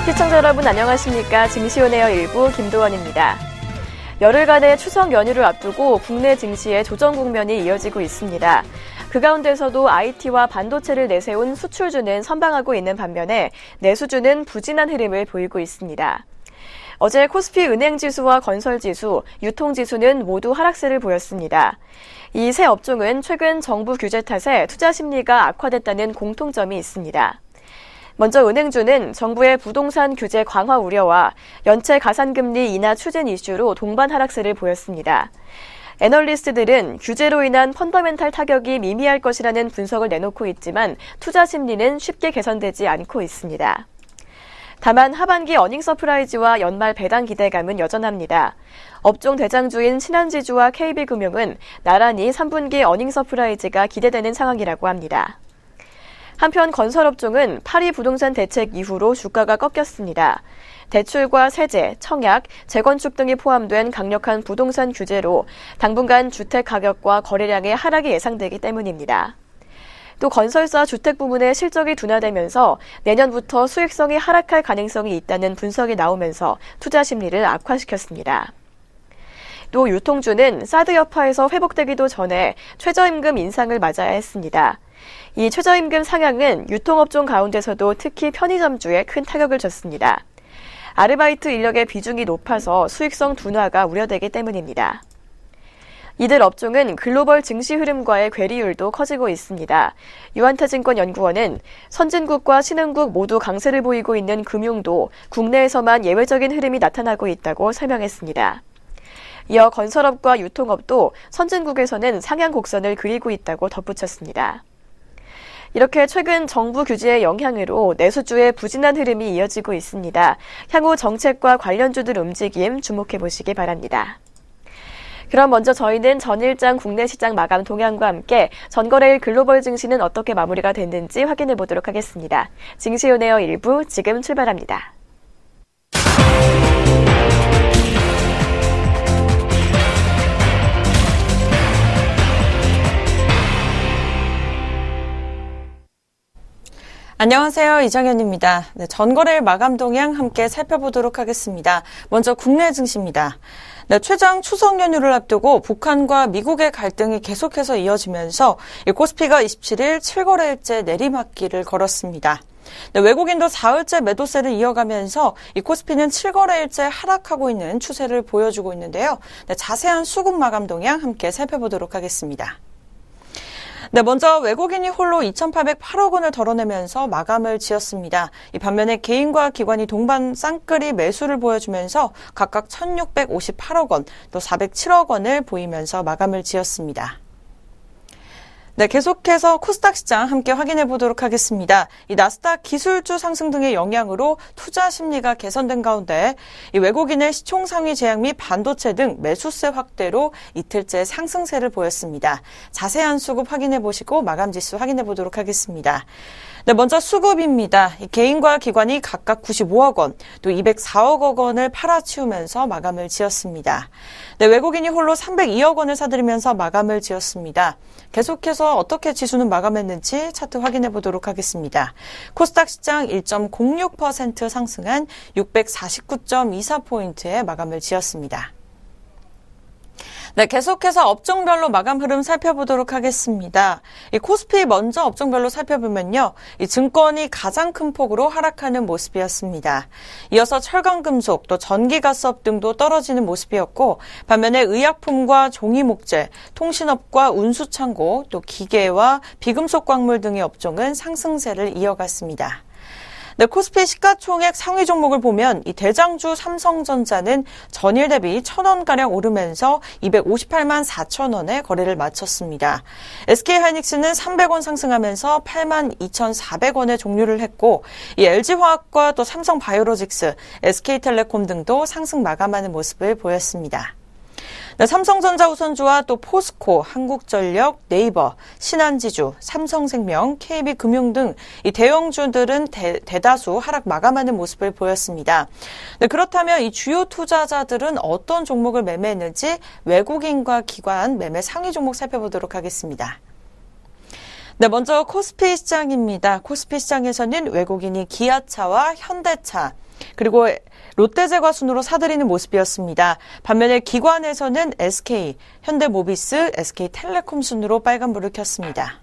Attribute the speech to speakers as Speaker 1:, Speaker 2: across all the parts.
Speaker 1: 시청자 여러분 안녕하십니까. 증시온에어 1부 김도원입니다. 열흘간의 추석 연휴를 앞두고 국내 증시의 조정 국면이 이어지고 있습니다. 그 가운데서도 IT와 반도체를 내세운 수출주는 선방하고 있는 반면에 내수주는 부진한 흐름을 보이고 있습니다. 어제 코스피 은행지수와 건설지수, 유통지수는 모두 하락세를 보였습니다. 이 세 업종은 최근 정부 규제 탓에 투자 심리가 악화됐다는 공통점이 있습니다. 먼저 은행주는 정부의 부동산 규제 강화 우려와 연체 가산금리 인하 추진 이슈로 동반 하락세를 보였습니다. 애널리스트들은 규제로 인한 펀더멘탈 타격이 미미할 것이라는 분석을 내놓고 있지만 투자 심리는 쉽게 개선되지 않고 있습니다. 다만 하반기 어닝 서프라이즈와 연말 배당 기대감은 여전합니다. 업종 대장주인 신한지주와 KB금융은 나란히 3분기 어닝 서프라이즈가 기대되는 상황이라고 합니다. 한편 건설업종은 파리 부동산 대책 이후로 주가가 꺾였습니다. 대출과 세제, 청약, 재건축 등이 포함된 강력한 부동산 규제로 당분간 주택 가격과 거래량의 하락이 예상되기 때문입니다. 또 건설사 주택 부문의 실적이 둔화되면서 내년부터 수익성이 하락할 가능성이 있다는 분석이 나오면서 투자 심리를 악화시켰습니다. 또 유통주는 사드 여파에서 회복되기도 전에 최저임금 인상을 맞아야 했습니다. 이 최저임금 상향은 유통업종 가운데서도 특히 편의점주에 큰 타격을 줬습니다. 아르바이트 인력의 비중이 높아서 수익성 둔화가 우려되기 때문입니다. 이들 업종은 글로벌 증시 흐름과의 괴리율도 커지고 있습니다. 유한타증권연구원은 선진국과 신흥국 모두 강세를 보이고 있는 금융도 국내에서만 예외적인 흐름이 나타나고 있다고 설명했습니다. 이어 건설업과 유통업도 선진국에서는 상향 곡선을 그리고 있다고 덧붙였습니다. 이렇게 최근 정부 규제의 영향으로 내수주의 부진한 흐름이 이어지고 있습니다. 향후 정책과 관련주들 움직임 주목해 보시기 바랍니다. 그럼 먼저 저희는 전일장 국내 시장 마감 동향과 함께 전거래일 글로벌 증시는 어떻게 마무리가 됐는지 확인해 보도록 하겠습니다. 증시온에어 1부 지금 출발합니다.
Speaker 2: 안녕하세요. 이정현입니다. 네, 전거래일 마감 동향 함께 살펴보도록 하겠습니다. 먼저 국내 증시입니다. 네, 최장 추석 연휴를 앞두고 북한과 미국의 갈등이 계속해서 이어지면서 코스피가 27일 7거래일째 내리막길을 걸었습니다. 네, 외국인도 사흘째 매도세를 이어가면서 이 코스피는 7거래일째 하락하고 있는 추세를 보여주고 있는데요. 네, 자세한 수급 마감 동향 함께 살펴보도록 하겠습니다. 네, 먼저 외국인이 홀로 2,808억 원을 덜어내면서 마감을 지었습니다. 이 반면에 개인과 기관이 동반 쌍끌이 매수를 보여주면서 각각 1,658억 원, 또 407억 원을 보이면서 마감을 지었습니다. 네, 계속해서 코스닥 시장 함께 확인해 보도록 하겠습니다. 이 나스닥 기술주 상승 등의 영향으로 투자 심리가 개선된 가운데 이 외국인의 시총 상위 제약 및 반도체 등 매수세 확대로 이틀째 상승세를 보였습니다. 자세한 수급 확인해 보시고 마감 지수 확인해 보도록 하겠습니다. 네, 먼저 수급입니다. 개인과 기관이 각각 95억 원, 또 204억 원을 팔아치우면서 마감을 지었습니다. 네, 외국인이 홀로 302억 원을 사들이면서 마감을 지었습니다. 계속해서 어떻게 지수는 마감했는지 차트 확인해 보도록 하겠습니다. 코스닥 시장 1.06% 상승한 649.24포인트에 마감을 지었습니다. 네, 계속해서 업종별로 마감 흐름 살펴보도록 하겠습니다. 이 코스피 먼저 업종별로 살펴보면요. 이 증권이 가장 큰 폭으로 하락하는 모습이었습니다. 이어서 철강금속, 또 전기가스업 등도 떨어지는 모습이었고 반면에 의약품과 종이목재, 통신업과 운수창고, 또 기계와 비금속 광물 등의 업종은 상승세를 이어갔습니다. 네, 코스피 시가총액 상위 종목을 보면 이 대장주 삼성전자는 전일 대비 1,000원가량 오르면서 258만 4천 원에 거래를 마쳤습니다. SK하이닉스는 300원 상승하면서 8만 2,400원에 종료를 했고 이 LG화학과 또 삼성바이오로직스, SK텔레콤 등도 상승 마감하는 모습을 보였습니다. 네, 삼성전자 우선주와 또 포스코, 한국전력, 네이버, 신한지주, 삼성생명, KB금융 등 이 대형주들은 대다수 하락 마감하는 모습을 보였습니다. 네, 그렇다면 이 주요 투자자들은 어떤 종목을 매매했는지 외국인과 기관 매매 상위 종목 살펴보도록 하겠습니다. 네, 먼저 코스피 시장입니다. 코스피 시장에서는 외국인이 기아차와 현대차, 그리고 롯데제과 순으로 사들이는 모습이었습니다. 반면에 기관에서는 SK, 현대모비스, SK텔레콤 순으로 빨간불을 켰습니다.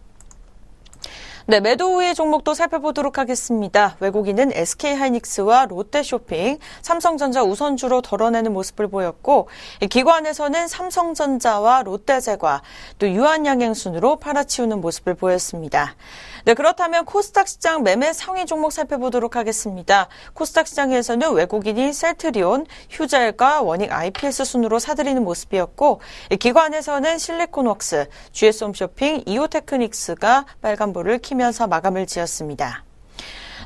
Speaker 2: 네, 매도 우위 종목도 살펴보도록 하겠습니다. 외국인은 SK하이닉스와 롯데쇼핑, 삼성전자 우선주로 덜어내는 모습을 보였고, 기관에서는 삼성전자와 롯데제과, 또 유한양행 순으로 팔아치우는 모습을 보였습니다. 네, 그렇다면 코스닥 시장 매매 상위 종목 살펴보도록 하겠습니다. 코스닥 시장에서는 외국인이 셀트리온, 휴젤과 원익 IPS 순으로 사들이는 모습이었고, 기관에서는 실리콘웍스, GS홈쇼핑, 이오테크닉스가 빨간불을 키면서 마감을 지었습니다.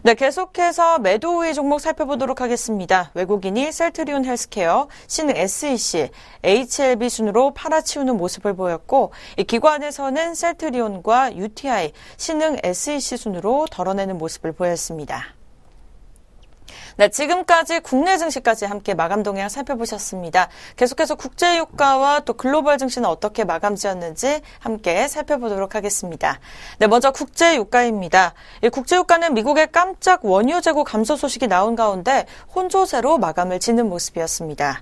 Speaker 2: 네, 계속해서 매도 우위 종목 살펴보도록 하겠습니다. 외국인이 셀트리온 헬스케어, 신흥 SEC, HLB 순으로 팔아치우는 모습을 보였고, 이 기관에서는 셀트리온과 UTI, 신흥 SEC 순으로 덜어내는 모습을 보였습니다. 네, 지금까지 국내 증시까지 함께 마감 동향 살펴보셨습니다. 계속해서 국제 유가와 또 글로벌 증시는 어떻게 마감 지었는지 함께 살펴보도록 하겠습니다. 네, 먼저 국제 유가입니다. 이 국제 유가는 미국의 깜짝 원유 재고 감소 소식이 나온 가운데 혼조세로 마감을 짓는 모습이었습니다.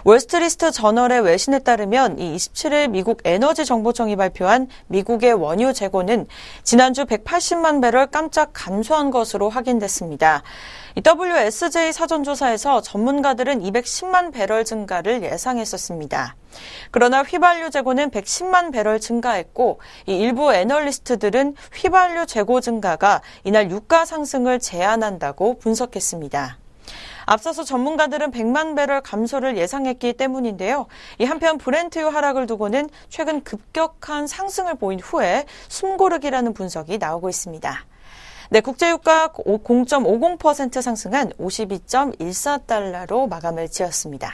Speaker 2: 월스트리트 저널의 외신에 따르면 이 27일 미국 에너지 정보청이 발표한 미국의 원유 재고는 지난주 180만 배럴 깜짝 감소한 것으로 확인됐습니다. 이 WSJ 사전조사에서 전문가들은 210만 배럴 증가를 예상했었습니다. 그러나 휘발유 재고는 110만 배럴 증가했고, 이 일부 애널리스트들은 휘발유 재고 증가가 이날 유가 상승을 제한한다고 분석했습니다. 앞서서 전문가들은 100만 배럴 감소를 예상했기 때문인데요. 이 한편 브렌트유 하락을 두고는 최근 급격한 상승을 보인 후에 숨고르기라는 분석이 나오고 있습니다. 네, 국제유가 0.50% 상승한 52.14달러로 마감을 지었습니다.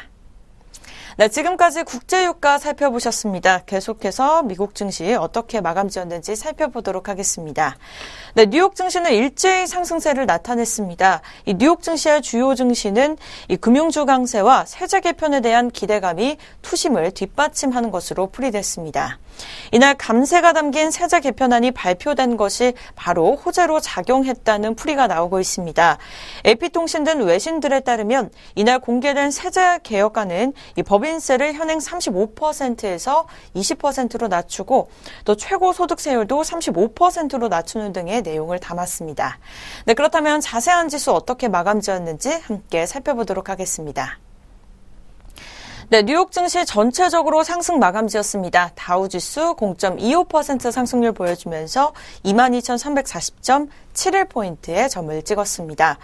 Speaker 2: 네, 지금까지 국제유가 살펴보셨습니다. 계속해서 미국 증시 어떻게 마감 지었는지 살펴보도록 하겠습니다. 네, 뉴욕 증시는 일제히 상승세를 나타냈습니다. 이 뉴욕 증시의 주요 증시는 이 금융주 강세와 세제 개편에 대한 기대감이 투심을 뒷받침하는 것으로 풀이됐습니다. 이날 감세가 담긴 세제 개편안이 발표된 것이 바로 호재로 작용했다는 풀이가 나오고 있습니다. AP통신 등 외신들에 따르면 이날 공개된 세제 개혁안은 이 법인세를 현행 35%에서 20%로 낮추고 또 최고소득세율도 35%로 낮추는 등의 내용을 담았습니다. 네, 그렇다면 자세한 지수 어떻게 마감 지었는지 함께 살펴보도록 하겠습니다. 네, 뉴욕 증시 전체적으로 상승 마감 지었습니다. 다우지수 0.25% 상승률 보여주면서 22,340.71포인트의 점을 찍었습니다.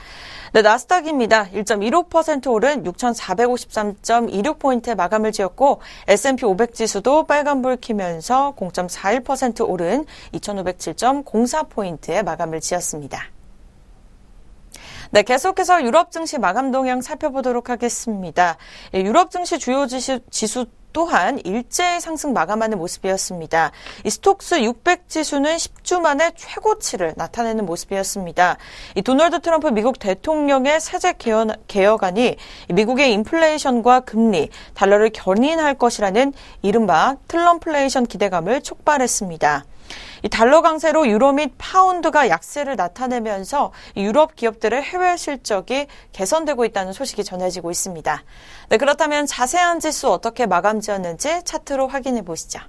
Speaker 2: 네, 나스닥입니다. 1.15% 오른 6,453.26포인트의 마감을 지었고, S&P 500 지수도 빨간불 키면서 0.41% 오른 2,507.04포인트의 마감을 지었습니다. 네, 계속해서 유럽 증시 마감 동향 살펴보도록 하겠습니다. 유럽 증시 주요 지수 또한 일제히 상승 마감하는 모습이었습니다. 이 스톡스 600 지수는 10주 만에 최고치를 나타내는 모습이었습니다. 이 도널드 트럼프 미국 대통령의 세제 개혁안이 미국의 인플레이션과 금리, 달러를 견인할 것이라는 이른바 트럼플레이션 기대감을 촉발했습니다. 이 달러 강세로 유로 및 파운드가 약세를 나타내면서 유럽 기업들의 해외 실적이 개선되고 있다는 소식이 전해지고 있습니다. 네, 그렇다면 자세한 지수 어떻게 마감 지었는지 차트로 확인해 보시죠.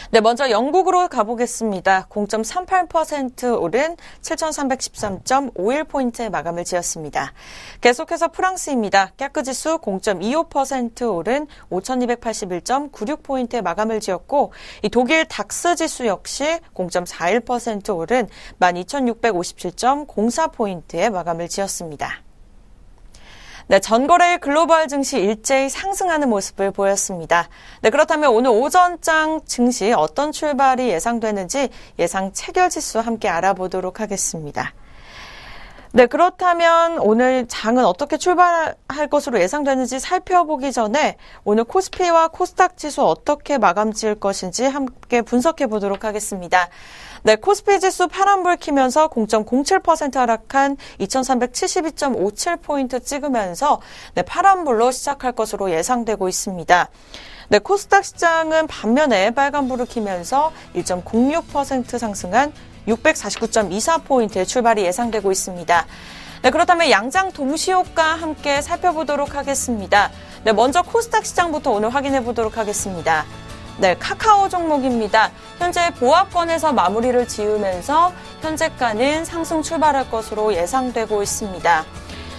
Speaker 2: 네, 먼저 영국으로 가보겠습니다. 0.38% 오른 7,313.51포인트의 마감을 지었습니다. 계속해서 프랑스입니다. 까크 지수 0.25% 오른 5,281.96포인트의 마감을 지었고, 이 독일 닥스 지수 역시 0.41% 오른 12,657.04포인트의 마감을 지었습니다. 네, 전거래일 글로벌 증시 일제히 상승하는 모습을 보였습니다. 네, 그렇다면 오늘 오전장 증시 어떤 출발이 예상되는지 예상 체결 지수 함께 알아보도록 하겠습니다. 네, 그렇다면 오늘 장은 어떻게 출발할 것으로 예상되는지 살펴보기 전에 오늘 코스피와 코스닥 지수 어떻게 마감 지을 것인지 함께 분석해 보도록 하겠습니다. 네, 코스피 지수 파란불 키면서 0.07% 하락한 2,372.57포인트 찍으면서 네, 파란불로 시작할 것으로 예상되고 있습니다. 네, 코스닥 시장은 반면에 빨간불을 키면서 1.06% 상승한 649.24포인트의 출발이 예상되고 있습니다. 네, 그렇다면 양장 동시효과 함께 살펴보도록 하겠습니다. 네, 먼저 코스닥 시장부터 오늘 확인해 보도록 하겠습니다. 네, 카카오 종목입니다. 현재 보합권에서 마무리를 지으면서 현재가는 상승 출발할 것으로 예상되고 있습니다.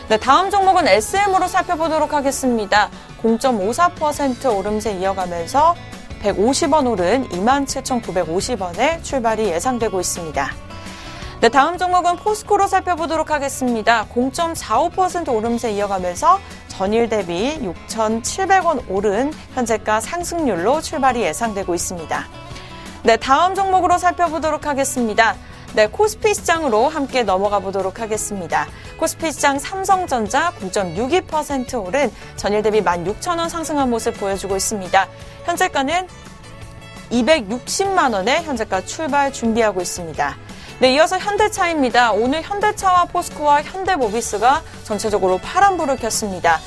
Speaker 2: 네, 다음 종목은 SM으로 살펴보도록 하겠습니다. 0.54% 오름세 이어가면서 150원 오른 27,950원에 출발이 예상되고 있습니다. 네, 다음 종목은 포스코로 살펴보도록 하겠습니다. 0.45% 오름세 이어가면서 전일 대비 6,700원 오른 현재가 상승률로 출발이 예상되고 있습니다. 네, 다음 종목으로 살펴보도록 하겠습니다. 네, 코스피 시장으로 함께 넘어가 보도록 하겠습니다. 코스피 시장 삼성전자 9.62% 오른 전일 대비 16,000원 상승한 모습 보여주고 있습니다. 현재가는 260만 원에 현재가 출발 준비하고 있습니다. 네, 이어서 현대차입니다. 오늘 현대차와 포스코와 현대모비스가 전체적으로 파란불을 켰습니다.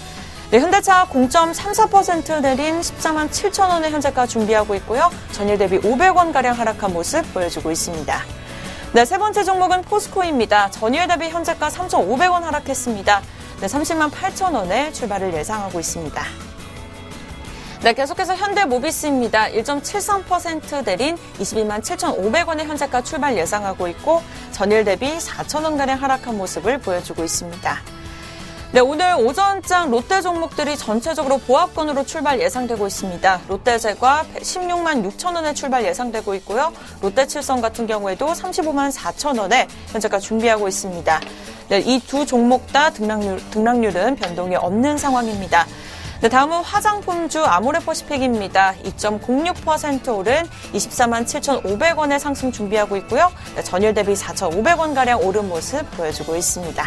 Speaker 2: 네, 현대차 0.34% 내린 14만 7천 원에 현재가 준비하고 있고요. 전일 대비 500원가량 하락한 모습 보여주고 있습니다. 네, 세 번째 종목은 포스코입니다. 전일 대비 현재가 3,500원 하락했습니다. 네, 30만 8천 원에 출발을 예상하고 있습니다. 네, 계속해서 현대모비스입니다. 1.73% 내린 22만 7,500원의 현재가 출발 예상하고 있고 전일 대비 4,000원가량 하락한 모습을 보여주고 있습니다. 네, 오늘 오전장 롯데 종목들이 전체적으로 보합권으로 출발 예상되고 있습니다. 롯데제과 16만 6천 원에 출발 예상되고 있고요. 롯데칠성 같은 경우에도 35만 4천 원에 현재가 준비하고 있습니다. 네, 이 두 종목 다 등락률은 변동이 없는 상황입니다. 네, 다음은 화장품주 아모레퍼시픽입니다. 2.06% 오른 24만 7,500원의 상승 준비하고 있고요. 네, 전일 대비 4,500원가량 오른 모습 보여주고 있습니다.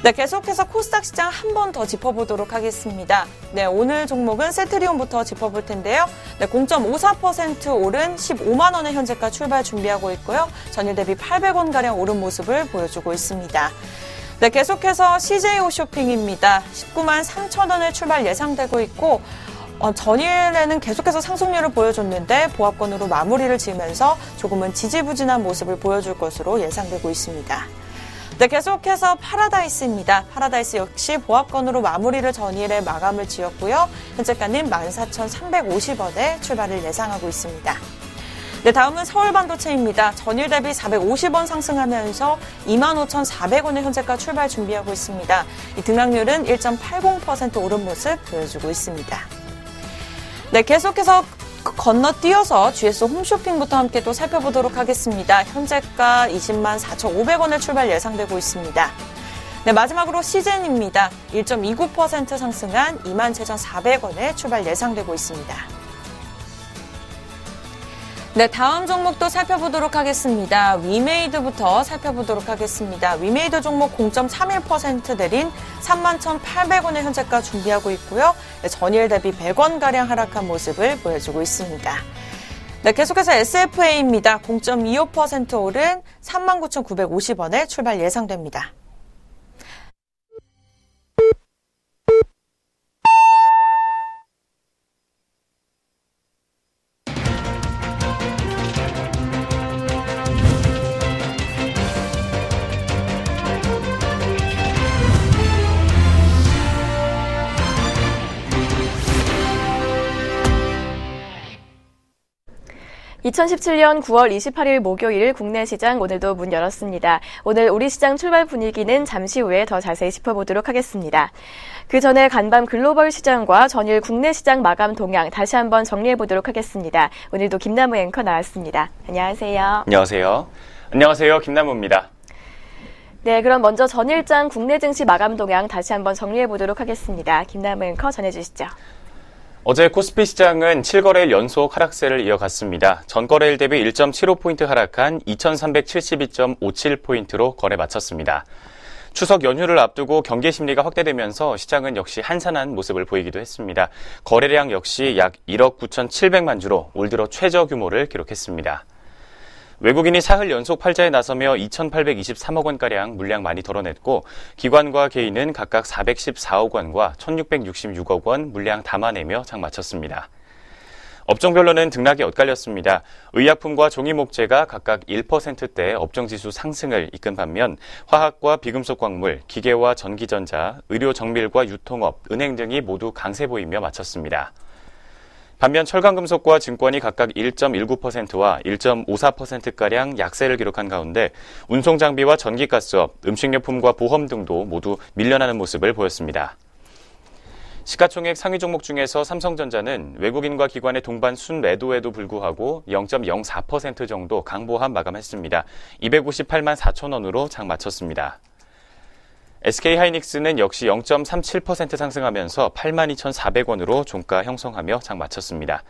Speaker 2: 네, 계속해서 코스닥 시장 한 번 더 짚어보도록 하겠습니다. 네, 오늘 종목은 세트리온부터 짚어볼 텐데요. 네, 0.54% 오른 15만 원의 현재가 출발 준비하고 있고요. 전일 대비 800원가량 오른 모습을 보여주고 있습니다. 네, 계속해서 CJ홈쇼핑입니다. 19만 3천 원의 출발 예상되고 있고 전일에는 계속해서 상승률을 보여줬는데 보합권으로 마무리를 지으면서 조금은 지지부진한 모습을 보여줄 것으로 예상되고 있습니다. 네, 계속해서 파라다이스입니다. 파라다이스 역시 보합권으로 마무리를 전일에 마감을 지었고요. 현재가는 14,350원에 출발을 예상하고 있습니다. 네, 다음은 서울반도체입니다. 전일 대비 450원 상승하면서 25,400원의 현재가 출발 준비하고 있습니다. 이 등락률은 1.80% 오른 모습 보여주고 있습니다. 네, 계속해서 건너뛰어서 GS 홈쇼핑부터 함께 또 살펴보도록 하겠습니다. 현재가 20만 4,500원에 출발 예상되고 있습니다. 네, 마지막으로 시젠입니다. 1.29% 상승한 27,400원에 출발 예상되고 있습니다. 네, 다음 종목도 살펴보도록 하겠습니다. 위메이드부터 살펴보도록 하겠습니다. 위메이드 종목 0.31% 내린 31,800원의 현재가 준비하고 있고요. 네, 전일 대비 100원가량 하락한 모습을 보여주고 있습니다. 네, 계속해서 SFA입니다. 0.25% 오른 39,950원에 출발 예상됩니다.
Speaker 1: (2017년 9월 28일) 목요일 국내 시장 오늘도 문 열었습니다. 오늘 우리 시장 출발 분위기는 잠시 후에 더 자세히 짚어보도록 하겠습니다. 그 전에 간밤 글로벌 시장과 전일 국내 시장 마감 동향 다시 한번 정리해보도록 하겠습니다. 오늘도 김남우 앵커 나왔습니다. 안녕하세요.
Speaker 3: 안녕하세요. 안녕하세요. 김남우입니다.
Speaker 1: 네, 그럼 먼저 전일장 국내 증시 마감 동향 다시 한번 정리해보도록 하겠습니다. 김남우 앵커 전해주시죠.
Speaker 3: 어제 코스피 시장은 7거래일 연속 하락세를 이어갔습니다. 전거래일 대비 1.75포인트 하락한 2372.57포인트로 거래 마쳤습니다. 추석 연휴를 앞두고 경기 심리가 확대되면서 시장은 역시 한산한 모습을 보이기도 했습니다. 거래량 역시 약 1억 9,700만 주로 올 들어 최저 규모를 기록했습니다. 외국인이 사흘 연속 팔자에 나서며 2,823억 원가량 물량 많이 덜어냈고 기관과 개인은 각각 414억 원과 1,666억 원 물량 담아내며 장 마쳤습니다. 업종별로는 등락이 엇갈렸습니다. 의약품과 종이목재가 각각 1%대 업종지수 상승을 이끈 반면 화학과 비금속 광물, 기계와 전기전자, 의료정밀과 유통업, 은행 등이 모두 강세 보이며 마쳤습니다. 반면 철강금속과 증권이 각각 1.19%와 1.54%가량 약세를 기록한 가운데 운송장비와 전기가스업, 음식료품과 보험 등도 모두 밀려나는 모습을 보였습니다. 시가총액 상위 종목 중에서 삼성전자는 외국인과 기관의 동반 순매도에도 불구하고 0.04% 정도 강보합 마감했습니다. 258만 4천 원으로 장 마쳤습니다. SK하이닉스는 역시 0.37% 상승하면서 82,400원으로 종가 형성하며 장 마쳤습니다.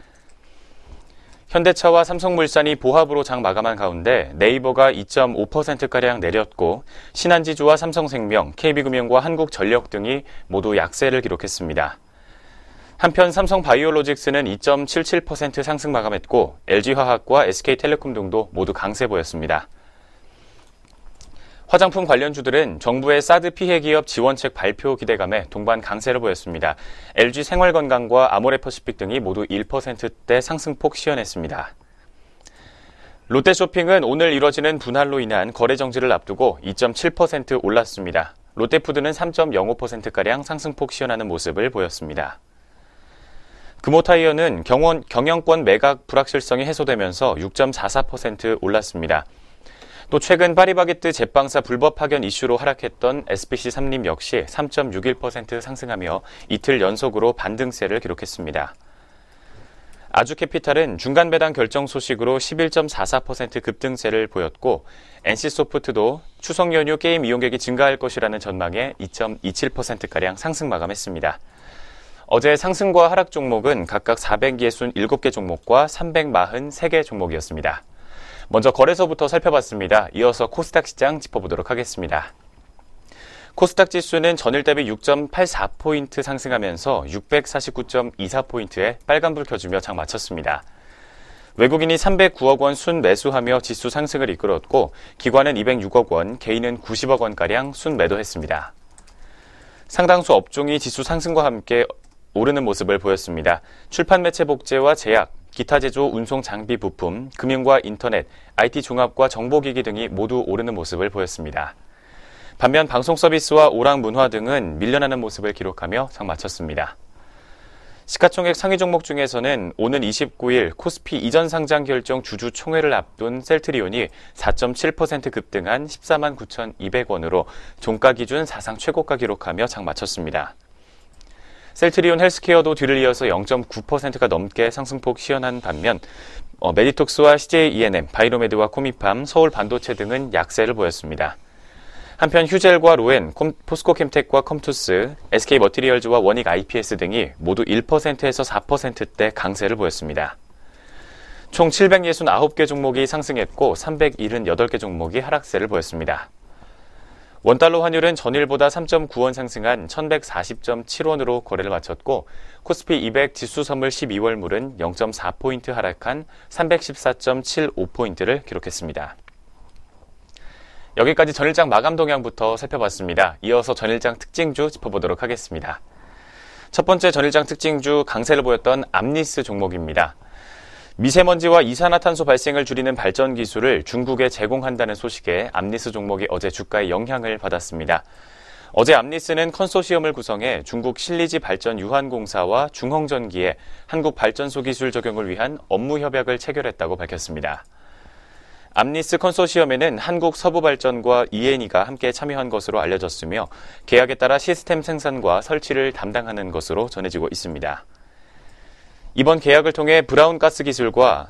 Speaker 3: 현대차와 삼성물산이 보합으로 장 마감한 가운데 네이버가 2.5%가량 내렸고 신한지주와 삼성생명, KB금융과 한국전력 등이 모두 약세를 기록했습니다. 한편 삼성바이오로직스는 2.77% 상승 마감했고 LG화학과 SK텔레콤 등도 모두 강세 보였습니다. 화장품 관련주들은 정부의 사드 피해 기업 지원책 발표 기대감에 동반 강세를 보였습니다. LG 생활건강과 아모레퍼시픽 등이 모두 1%대 상승폭 시현했습니다. 롯데쇼핑은 오늘 이뤄지는 분할로 인한 거래 정지를 앞두고 2.7% 올랐습니다. 롯데푸드는 3.05%가량 상승폭 시현하는 모습을 보였습니다. 금호타이어는 경영권 매각 불확실성이 해소되면서 6.44% 올랐습니다. 또 최근 파리바게뜨 제빵사 불법 파견 이슈로 하락했던 SBC 삼림 역시 3.61% 상승하며 이틀 연속으로 반등세를 기록했습니다. 아주캐피탈은 중간 배당 결정 소식으로 11.44% 급등세를 보였고 NC소프트도 추석 연휴 게임 이용객이 증가할 것이라는 전망에 2.27%가량 상승 마감했습니다. 어제 상승과 하락 종목은 각각 467개 종목과 343개 종목이었습니다. 먼저 거래소부터 살펴봤습니다. 이어서 코스닥 시장 짚어보도록 하겠습니다. 코스닥 지수는 전일 대비 6.84포인트 상승하면서 649.24포인트에 빨간불 켜주며 장 마쳤습니다. 외국인이 309억 원 순매수하며 지수 상승을 이끌었고 기관은 206억 원, 개인은 90억 원가량 순매도했습니다. 상당수 업종이 지수 상승과 함께 오르는 모습을 보였습니다. 출판 매체 복제와 제약, 기타 제조, 운송 장비 부품, 금융과 인터넷, IT 종합과 정보기기 등이 모두 오르는 모습을 보였습니다. 반면 방송 서비스와 오락 문화 등은 밀려나는 모습을 기록하며 장 마쳤습니다. 시가총액 상위 종목 중에서는 오는 29일 코스피 이전 상장 결정 주주 총회를 앞둔 셀트리온이 4.7% 급등한 14만 9,200원으로 종가 기준 사상 최고가 기록하며 장 마쳤습니다. 셀트리온 헬스케어도 뒤를 이어서 0.9%가 넘게 상승폭 시현한 반면 메디톡스와 CJ E&M, 바이로메드와 코미팜, 서울반도체 등은 약세를 보였습니다. 한편 휴젤과 로엔, 포스코캠텍과 컴투스, SK머티리얼즈와 원익 IPS 등이 모두 1%에서 4%대 강세를 보였습니다. 총 769개 종목이 상승했고 378개 종목이 하락세를 보였습니다. 원달러 환율은 전일보다 3.9원 상승한 1140.7원으로 거래를 마쳤고 코스피 200 지수 선물 12월물은 0.4포인트 하락한 314.75포인트를 기록했습니다. 여기까지 전일장 마감 동향부터 살펴봤습니다. 이어서 전일장 특징주 짚어보도록 하겠습니다. 첫 번째 전일장 특징주 강세를 보였던 암니스 종목입니다. 미세먼지와 이산화탄소 발생을 줄이는 발전 기술을 중국에 제공한다는 소식에 암니스 종목이 어제 주가에 영향을 받았습니다. 어제 암니스는 컨소시엄을 구성해 중국 실리지 발전 유한공사와 중흥전기에 한국 발전소 기술 적용을 위한 업무 협약을 체결했다고 밝혔습니다. 암니스 컨소시엄에는 한국 서부발전과 ENE가 함께 참여한 것으로 알려졌으며 계약에 따라 시스템 생산과 설치를 담당하는 것으로 전해지고 있습니다. 이번 계약을 통해 브라운 가스 기술과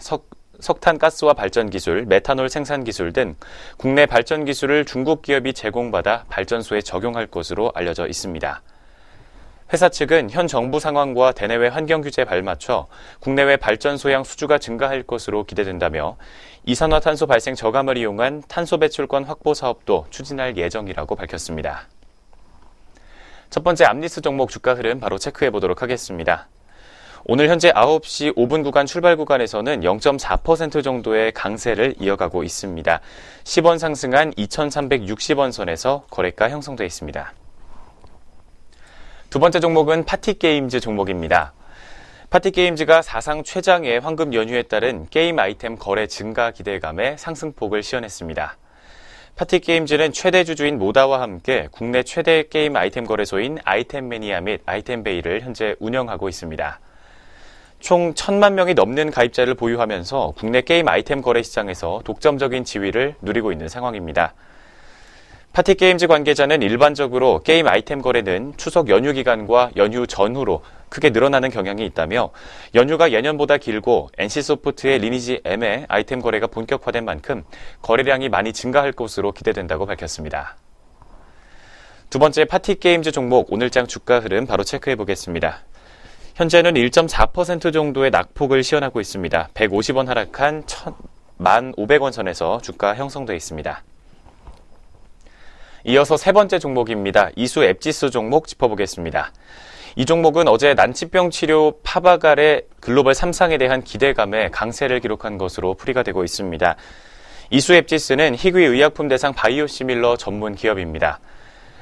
Speaker 3: 석탄가스와 발전 기술, 메탄올 생산 기술 등 국내 발전 기술을 중국 기업이 제공받아 발전소에 적용할 것으로 알려져 있습니다. 회사 측은 현 정부 상황과 대내외 환경 규제에 발맞춰 국내외 발전소양 수주가 증가할 것으로 기대된다며 이산화탄소 발생 저감을 이용한 탄소 배출권 확보 사업도 추진할 예정이라고 밝혔습니다. 첫 번째 암니스 종목 주가 흐름 바로 체크해 보도록 하겠습니다. 오늘 현재 9시 5분 구간 출발 구간에서는 0.4% 정도의 강세를 이어가고 있습니다. 10원 상승한 2,360원 선에서 거래가 형성되어 있습니다. 두 번째 종목은 파티게임즈 종목입니다. 파티게임즈가 사상 최장의 황금 연휴에 따른 게임 아이템 거래 증가 기대감에 상승폭을 시현했습니다. 파티게임즈는 최대 주주인 모다와 함께 국내 최대 게임 아이템 거래소인 아이템매니아 및 아이템베이를 현재 운영하고 있습니다. 총 1,000만 명이 넘는 가입자를 보유하면서 국내 게임 아이템 거래 시장에서 독점적인 지위를 누리고 있는 상황입니다. 파티게임즈 관계자는 일반적으로 게임 아이템 거래는 추석 연휴 기간과 연휴 전후로 크게 늘어나는 경향이 있다며 연휴가 예년보다 길고 NC소프트의 리니지 M의 아이템 거래가 본격화된 만큼 거래량이 많이 증가할 것으로 기대된다고 밝혔습니다. 두 번째 파티게임즈 종목 오늘장 주가 흐름 바로 체크해 보겠습니다. 현재는 1.4% 정도의 낙폭을 시현하고 있습니다. 150원 하락한 1,500원 선에서 주가 형성되어 있습니다. 이어서 세 번째 종목입니다. 이수 앱지수 종목 짚어보겠습니다. 이 종목은 어제 난치병 치료 파바갈의 글로벌 3상에 대한 기대감에 강세를 기록한 것으로 풀이가 되고 있습니다. 이수 앱지수는 희귀 의약품 대상 바이오시밀러 전문 기업입니다.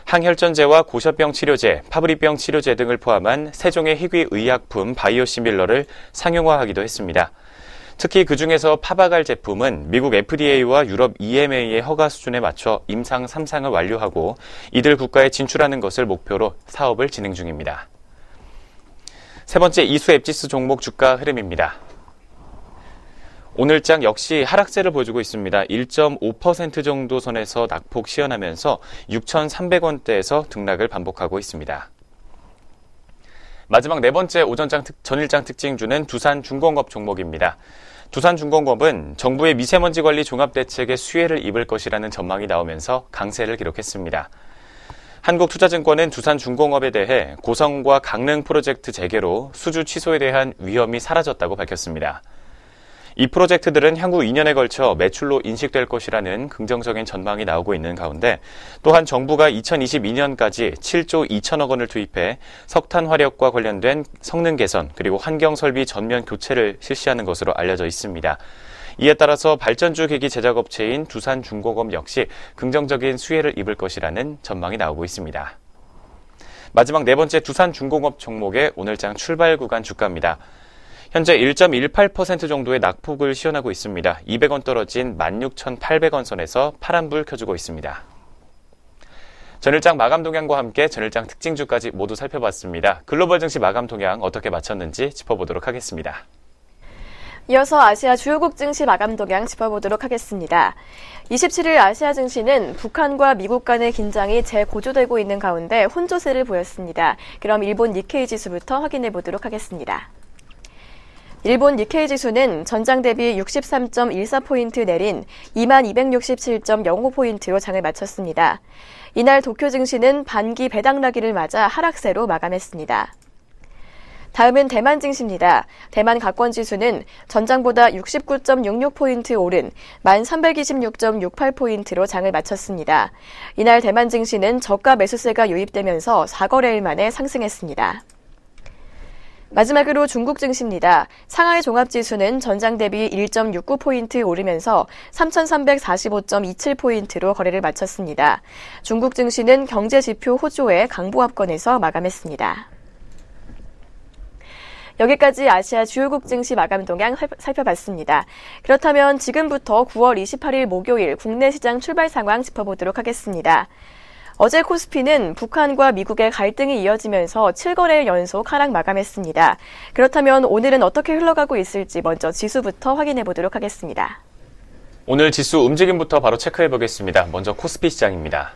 Speaker 3: 항혈전제와 고셔병 치료제, 파브리병 치료제 등을 포함한 세 종의 희귀 의약품 바이오시밀러를 상용화하기도 했습니다. 특히 그중에서 파바갈 제품은 미국 FDA와 유럽 EMA의 허가 수준에 맞춰 임상 3상을 완료하고 이들 국가에 진출하는 것을 목표로 사업을 진행 중입니다. 세 번째 이수 앱지수 종목 주가 흐름입니다. 오늘장 역시 하락세를 보여주고 있습니다. 1.5% 정도 선에서 낙폭 시현하면서 6,300원대에서 등락을 반복하고 있습니다. 마지막 네 번째 전일장 특징주는 두산중공업 종목입니다. 두산중공업은 정부의 미세먼지 관리 종합대책에 수혜를 입을 것이라는 전망이 나오면서 강세를 기록했습니다. 한국투자증권은 두산중공업에 대해 고성과 강릉 프로젝트 재개로 수주 취소에 대한 위험이 사라졌다고 밝혔습니다. 이 프로젝트들은 향후 2년에 걸쳐 매출로 인식될 것이라는 긍정적인 전망이 나오고 있는 가운데 또한 정부가 2022년까지 7조 2천억 원을 투입해 석탄 화력과 관련된 성능 개선 그리고 환경 설비 전면 교체를 실시하는 것으로 알려져 있습니다. 이에 따라서 발전주 기기 제작업체인 두산중공업 역시 긍정적인 수혜를 입을 것이라는 전망이 나오고 있습니다. 마지막 네 번째 두산중공업 종목의 오늘장 출발 구간 주가입니다. 현재 1.18% 정도의 낙폭을 시현하고 있습니다. 200원 떨어진 16,800원 선에서 파란불 켜주고 있습니다. 전일장 마감 동향과 함께 전일장 특징주까지 모두 살펴봤습니다. 글로벌 증시 마감 동향 어떻게 마쳤는지 짚어보도록 하겠습니다.
Speaker 1: 이어서 아시아 주요국 증시 마감 동향 짚어보도록 하겠습니다. 27일 아시아 증시는 북한과 미국 간의 긴장이 재고조되고 있는 가운데 혼조세를 보였습니다. 그럼 일본 니케이 지수부터 확인해 보도록 하겠습니다. 일본 니케이 지수는 전장 대비 63.14포인트 내린 2267.05포인트로 장을 마쳤습니다. 이날 도쿄 증시는 반기 배당나기를 맞아 하락세로 마감했습니다. 다음은 대만 증시입니다. 대만 각권 지수는 전장보다 69.66포인트 오른 1326.68포인트로 장을 마쳤습니다. 이날 대만 증시는 저가 매수세가 유입되면서 4거래일 만에 상승했습니다. 마지막으로 중국 증시입니다. 상하이 종합지수는 전장 대비 1.69포인트 오르면서 3,345.27포인트로 거래를 마쳤습니다. 중국 증시는 경제지표 호조의 강보합권에서 마감했습니다. 여기까지 아시아 주요국 증시 마감 동향 살펴봤습니다. 그렇다면 지금부터 9월 28일 목요일 국내 시장 출발 상황 짚어보도록 하겠습니다. 어제 코스피는 북한과 미국의 갈등이 이어지면서 7거래일 연속 하락 마감했습니다. 그렇다면 오늘은 어떻게 흘러가고 있을지 먼저 지수부터 확인해 보도록 하겠습니다.
Speaker 3: 오늘 지수 움직임부터 바로 체크해 보겠습니다. 먼저 코스피 시장입니다.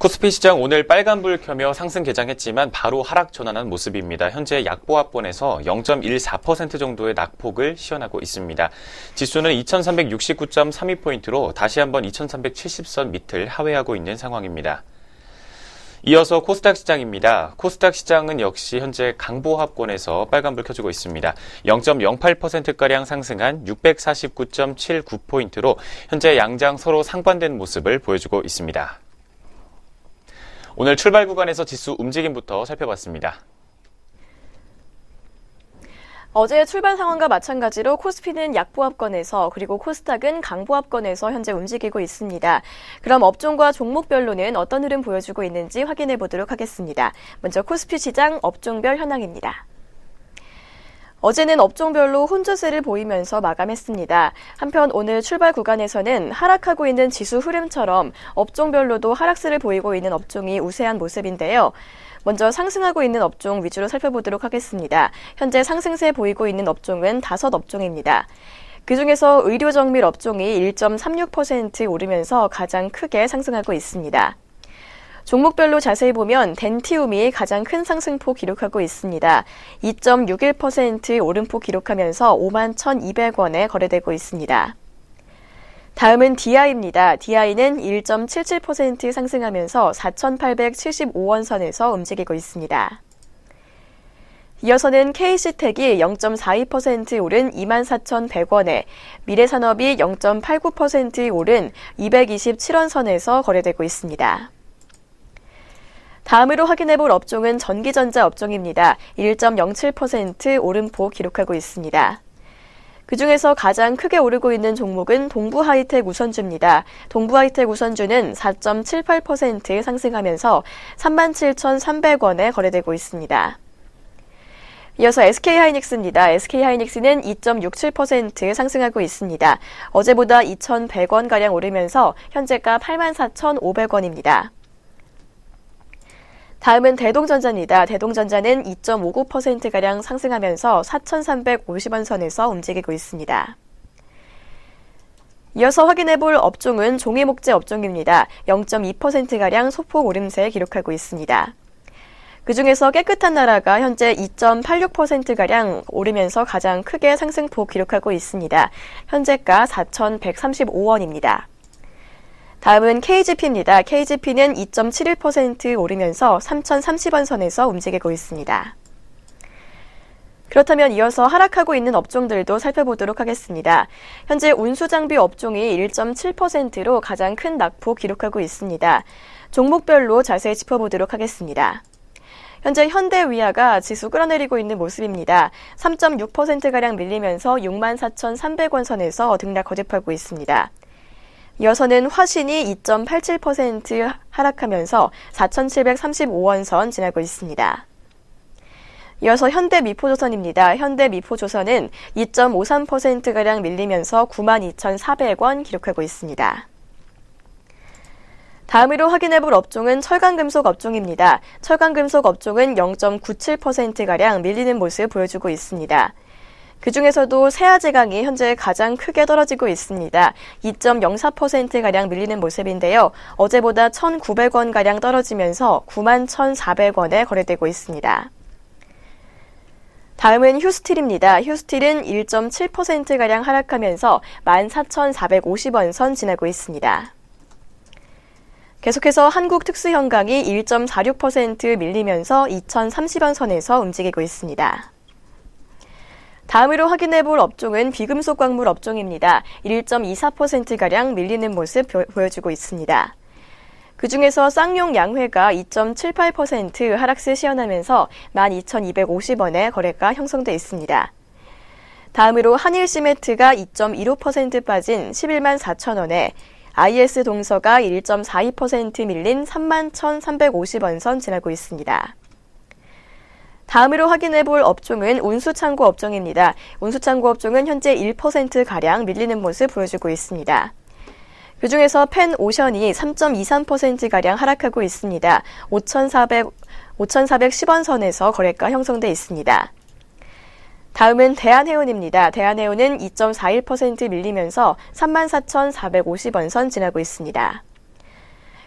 Speaker 3: 코스피 시장 오늘 빨간불 켜며 상승 개장했지만 바로 하락 전환한 모습입니다. 현재 약보합권에서 0.14% 정도의 낙폭을 시현하고 있습니다. 지수는 2369.32포인트로 다시 한번 2370선 밑을 하회하고 있는 상황입니다. 이어서 코스닥 시장입니다. 코스닥 시장은 역시 현재 강보합권에서 빨간불 켜주고 있습니다. 0.08%가량 상승한 649.79포인트로 현재 양장 서로 상반된 모습을 보여주고 있습니다. 오늘 출발 구간에서 지수 움직임부터 살펴봤습니다.
Speaker 1: 어제 출발 상황과 마찬가지로 코스피는 약보합권에서 그리고 코스닥은 강보합권에서 현재 움직이고 있습니다. 그럼 업종과 종목별로는 어떤 흐름 보여주고 있는지 확인해 보도록 하겠습니다. 먼저 코스피 시장 업종별 현황입니다. 어제는 업종별로 혼조세를 보이면서 마감했습니다. 한편 오늘 출발 구간에서는 하락하고 있는 지수 흐름처럼 업종별로도 하락세를 보이고 있는 업종이 우세한 모습인데요. 먼저 상승하고 있는 업종 위주로 살펴보도록 하겠습니다. 현재 상승세 보이고 있는 업종은 5업종입니다. 그중에서 의료정밀 업종이 1.36% 오르면서 가장 크게 상승하고 있습니다. 종목별로 자세히 보면 덴티움이 가장 큰 상승폭 기록하고 있습니다. 2.61% 오름폭 기록하면서 51,200원에 거래되고 있습니다. 다음은 DI입니다. DI는 1.77% 상승하면서 4,875원 선에서 움직이고 있습니다. 이어서는 KC텍이 0.42% 오른 24,100원에 미래산업이 0.89% 오른 227원 선에서 거래되고 있습니다. 다음으로 확인해볼 업종은 전기전자 업종입니다. 1.07% 오름폭 기록하고 있습니다. 그중에서 가장 크게 오르고 있는 종목은 동부하이텍 우선주입니다. 동부하이텍 우선주는 4.78% 상승하면서 37,300원에 거래되고 있습니다. 이어서 SK하이닉스입니다. SK하이닉스는 2.67% 상승하고 있습니다. 어제보다 2,100원가량 오르면서 현재가 84,500원입니다. 다음은 대동전자입니다. 대동전자는 2.59%가량 상승하면서 4,350원 선에서 움직이고 있습니다. 이어서 확인해볼 업종은 종이목재 업종입니다. 0.2%가량 소폭 오름세 기록하고 있습니다. 그중에서 깨끗한 나라가 현재 2.86%가량 오르면서 가장 크게 상승폭 기록하고 있습니다. 현재가 4,135원입니다. 다음은 KGP입니다. KGP는 2.71% 오르면서 3,030원 선에서 움직이고 있습니다. 그렇다면 이어서 하락하고 있는 업종들도 살펴보도록 하겠습니다. 현재 운수장비 업종이 1.7%로 가장 큰 낙폭 기록하고 있습니다. 종목별로 자세히 짚어보도록 하겠습니다. 현재 현대위아가 지수 끌어내리고 있는 모습입니다. 3.6%가량 밀리면서 64,300원 선에서 등락 거듭하고 있습니다. 이어서는 화신이 2.87% 하락하면서 4,735원 선 지나고 있습니다. 이어서 현대미포조선입니다. 현대미포조선은 2.53%가량 밀리면서 92,400원 기록하고 있습니다. 다음으로 확인해볼 업종은 철강금속 업종입니다. 철강금속 업종은 0.97%가량 밀리는 모습 보여주고 있습니다. 그중에서도 세아제강이 현재 가장 크게 떨어지고 있습니다. 2.04%가량 밀리는 모습인데요. 어제보다 1,900원가량 떨어지면서 91,400원에 거래되고 있습니다. 다음은 휴스틸입니다. 휴스틸은 1.7%가량 하락하면서 14,450원 선 지나고 있습니다. 계속해서 한국특수형광이 1.46% 밀리면서 2,030원 선에서 움직이고 있습니다. 다음으로 확인해볼 업종은 비금속 광물 업종입니다. 1.24%가량 밀리는 모습 보여주고 있습니다. 그중에서 쌍용 양회가 2.78% 하락세 시현하면서 12,250원에 거래가 형성돼 있습니다. 다음으로 한일시멘트가 2.15% 빠진 114,000원에 IS동서가 1.42% 밀린 31,350원 선 지나고 있습니다. 다음으로 확인해볼 업종은 운수창고 업종입니다. 운수창고 업종은 현재 1%가량 밀리는 모습 보여주고 있습니다. 그중에서 펜오션이 3.23%가량 하락하고 있습니다. 5,410원 선에서 거래가 형성돼 있습니다. 다음은 대한해운입니다. 대한해운은 2.41% 밀리면서 34,450원 선 지나고 있습니다.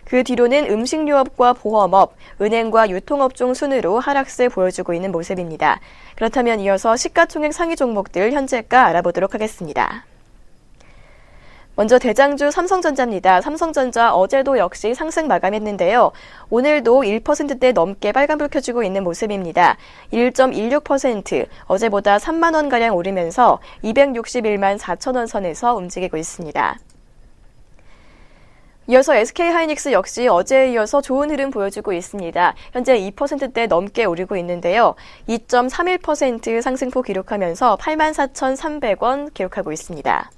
Speaker 1: 그 뒤로는 음식료업과 보험업, 은행과 유통업종 순으로 하락세 보여주고 있는 모습입니다. 그렇다면 이어서 시가총액 상위 종목들 현재가 알아보도록 하겠습니다. 먼저 대장주 삼성전자입니다. 삼성전자 어제도 역시 상승 마감했는데요. 오늘도 1%대 넘게 빨간불 켜주고 있는 모습입니다. 1.16% 어제보다 3만원가량 오르면서 261만 4천원 선에서 움직이고 있습니다. 이어서 SK하이닉스 역시 어제에 이어서 좋은 흐름 보여주고 있습니다. 현재 2%대 넘게 오르고 있는데요. 2.31% 상승폭 기록하면서 84,300원 기록하고 있습니다.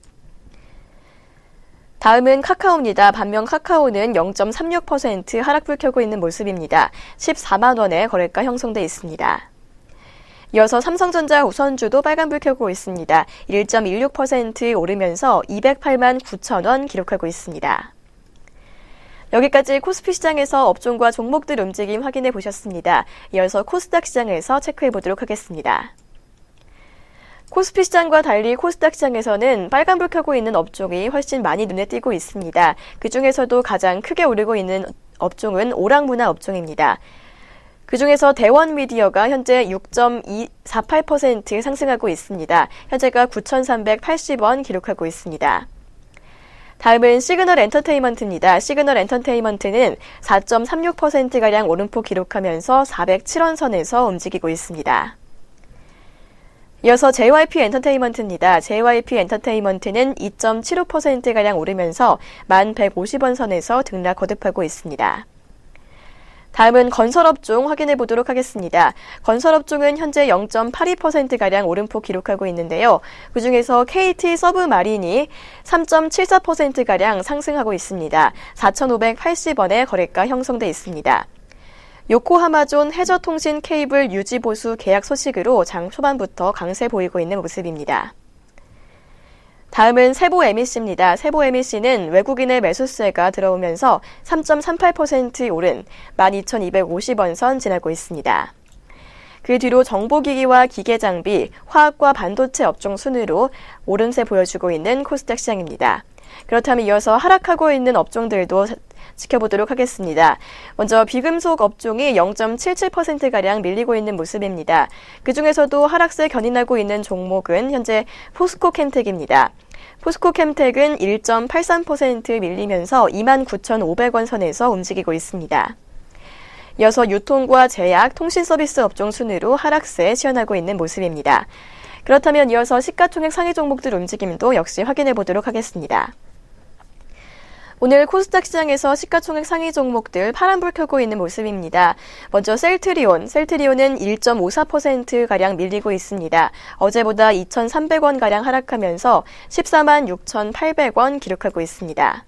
Speaker 1: 다음은 카카오입니다. 반면 카카오는 0.36% 하락불 켜고 있는 모습입니다. 14만 원의 거래가 형성돼 있습니다. 이어서 삼성전자 우선주도 빨간불 켜고 있습니다. 1.16% 오르면서 208만 9천 원 기록하고 있습니다. 여기까지 코스피 시장에서 업종과 종목들 움직임 확인해 보셨습니다. 이어서 코스닥 시장에서 체크해 보도록 하겠습니다. 코스피 시장과 달리 코스닥 시장에서는 빨간불 켜고 있는 업종이 훨씬 많이 눈에 띄고 있습니다. 그중에서도 가장 크게 오르고 있는 업종은 오락문화 업종입니다. 그중에서 대원미디어가 현재 6.48% 상승하고 있습니다. 현재가 9,380원 기록하고 있습니다. 다음은 시그널 엔터테인먼트입니다. 시그널 엔터테인먼트는 4.36%가량 오름폭 기록하면서 407원 선에서 움직이고 있습니다. 이어서 JYP 엔터테인먼트입니다. JYP 엔터테인먼트는 2.75%가량 오르면서 1,150원 선에서 등락 거듭하고 있습니다. 다음은 건설업종 확인해 보도록 하겠습니다. 건설업종은 현재 0.82%가량 오름폭 기록하고 있는데요. 그중에서 KT 서브마린이 3.74%가량 상승하고 있습니다. 4,580원에 거래가 형성돼 있습니다. 요코하마존 해저통신 케이블 유지보수 계약 소식으로 장 초반부터 강세 보이고 있는 모습입니다. 다음은 세보 MEC입니다. 세보 MEC는 외국인의 매수세가 들어오면서 3.38% 오른 12,250원 선 지나고 있습니다. 그 뒤로 정보기기와 기계장비, 화학과 반도체 업종 순으로 오름세 보여주고 있는 코스닥 시장입니다. 그렇다면 이어서 하락하고 있는 업종들도 지켜보도록 하겠습니다. 먼저 비금속 업종이 0.77%가량 밀리고 있는 모습입니다. 그중에서도 하락세 견인하고 있는 종목은 현재 포스코캠텍입니다. 포스코캠텍은 1.83% 밀리면서 29,500원 선에서 움직이고 있습니다. 이어서 유통과 제약, 통신서비스 업종 순으로 하락세 시현하고 있는 모습입니다. 그렇다면 이어서 시가총액 상위 종목들 움직임도 역시 확인해 보도록 하겠습니다. 오늘 코스닥 시장에서 시가총액 상위 종목들 파란불 켜고 있는 모습입니다. 먼저 셀트리온은 1.54%가량 밀리고 있습니다. 어제보다 2,300원가량 하락하면서 14만 6,800원 기록하고 있습니다.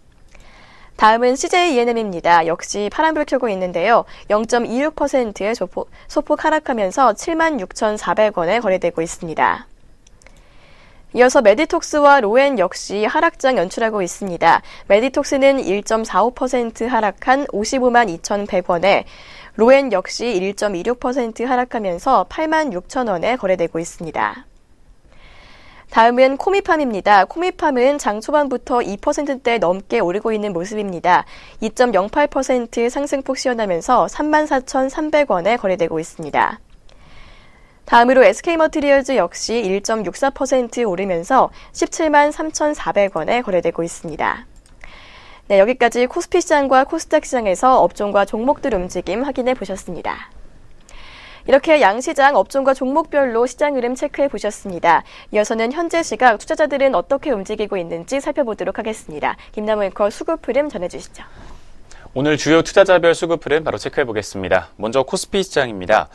Speaker 1: 다음은 CJENM입니다. 역시 파란불 켜고 있는데요. 0.26%의 소폭 하락하면서 7만 6,400원에 거래되고 있습니다. 이어서 메디톡스와 로엔 역시 하락장 연출하고 있습니다. 메디톡스는 1.45% 하락한 55만 2,100원에 로엔 역시 1.26% 하락하면서 8만 6천원에 거래되고 있습니다. 다음은 코미팜입니다. 코미팜은 장 초반부터 2%대 넘게 오르고 있는 모습입니다. 2.08% 상승폭 시현하면서 34,300원에 거래되고 있습니다. 다음으로 SK머티리얼즈 역시 1.64% 오르면서 17만 3,400원에 거래되고 있습니다. 네, 여기까지 코스피 시장과 코스닥 시장에서 업종과 종목들 움직임 확인해 보셨습니다. 이렇게 양시장 업종과 종목별로 시장 흐름 체크해 보셨습니다. 이어서는 현재 시각 투자자들은 어떻게 움직이고 있는지 살펴보도록 하겠습니다. 김남우 앵커 수급 흐름 전해주시죠.
Speaker 3: 오늘 주요 투자자별 수급 흐름 바로 체크해 보겠습니다. 먼저 코스피 시장입니다.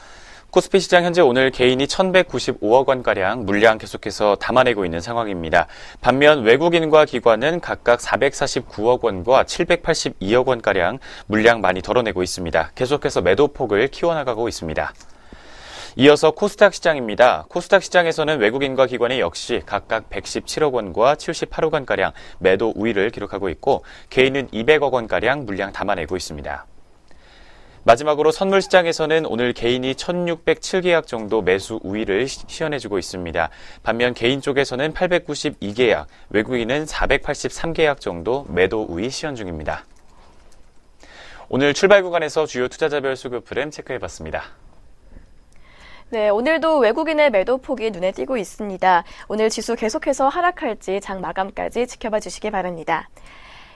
Speaker 3: 코스피 시장 현재 오늘 개인이 1,195억 원가량 물량 계속해서 담아내고 있는 상황입니다. 반면 외국인과 기관은 각각 449억 원과 782억 원가량 물량 많이 덜어내고 있습니다. 계속해서 매도폭을 키워나가고 있습니다. 이어서 코스닥 시장입니다. 코스닥 시장에서는 외국인과 기관이 역시 각각 117억 원과 78억 원가량 매도 우위를 기록하고 있고 개인은 200억 원가량 물량 담아내고 있습니다. 마지막으로 선물시장에서는 오늘 개인이 1,607계약 정도 매수 우위를 시현해주고 있습니다. 반면 개인 쪽에서는 892계약, 외국인은 483계약 정도 매도 우위 시현 중입니다. 오늘 출발 구간에서 주요 투자자별 수급 흐름 체크해봤습니다.
Speaker 1: 네, 오늘도 외국인의 매도 폭이 눈에 띄고 있습니다. 오늘 지수 계속해서 하락할지 장 마감까지 지켜봐 주시기 바랍니다.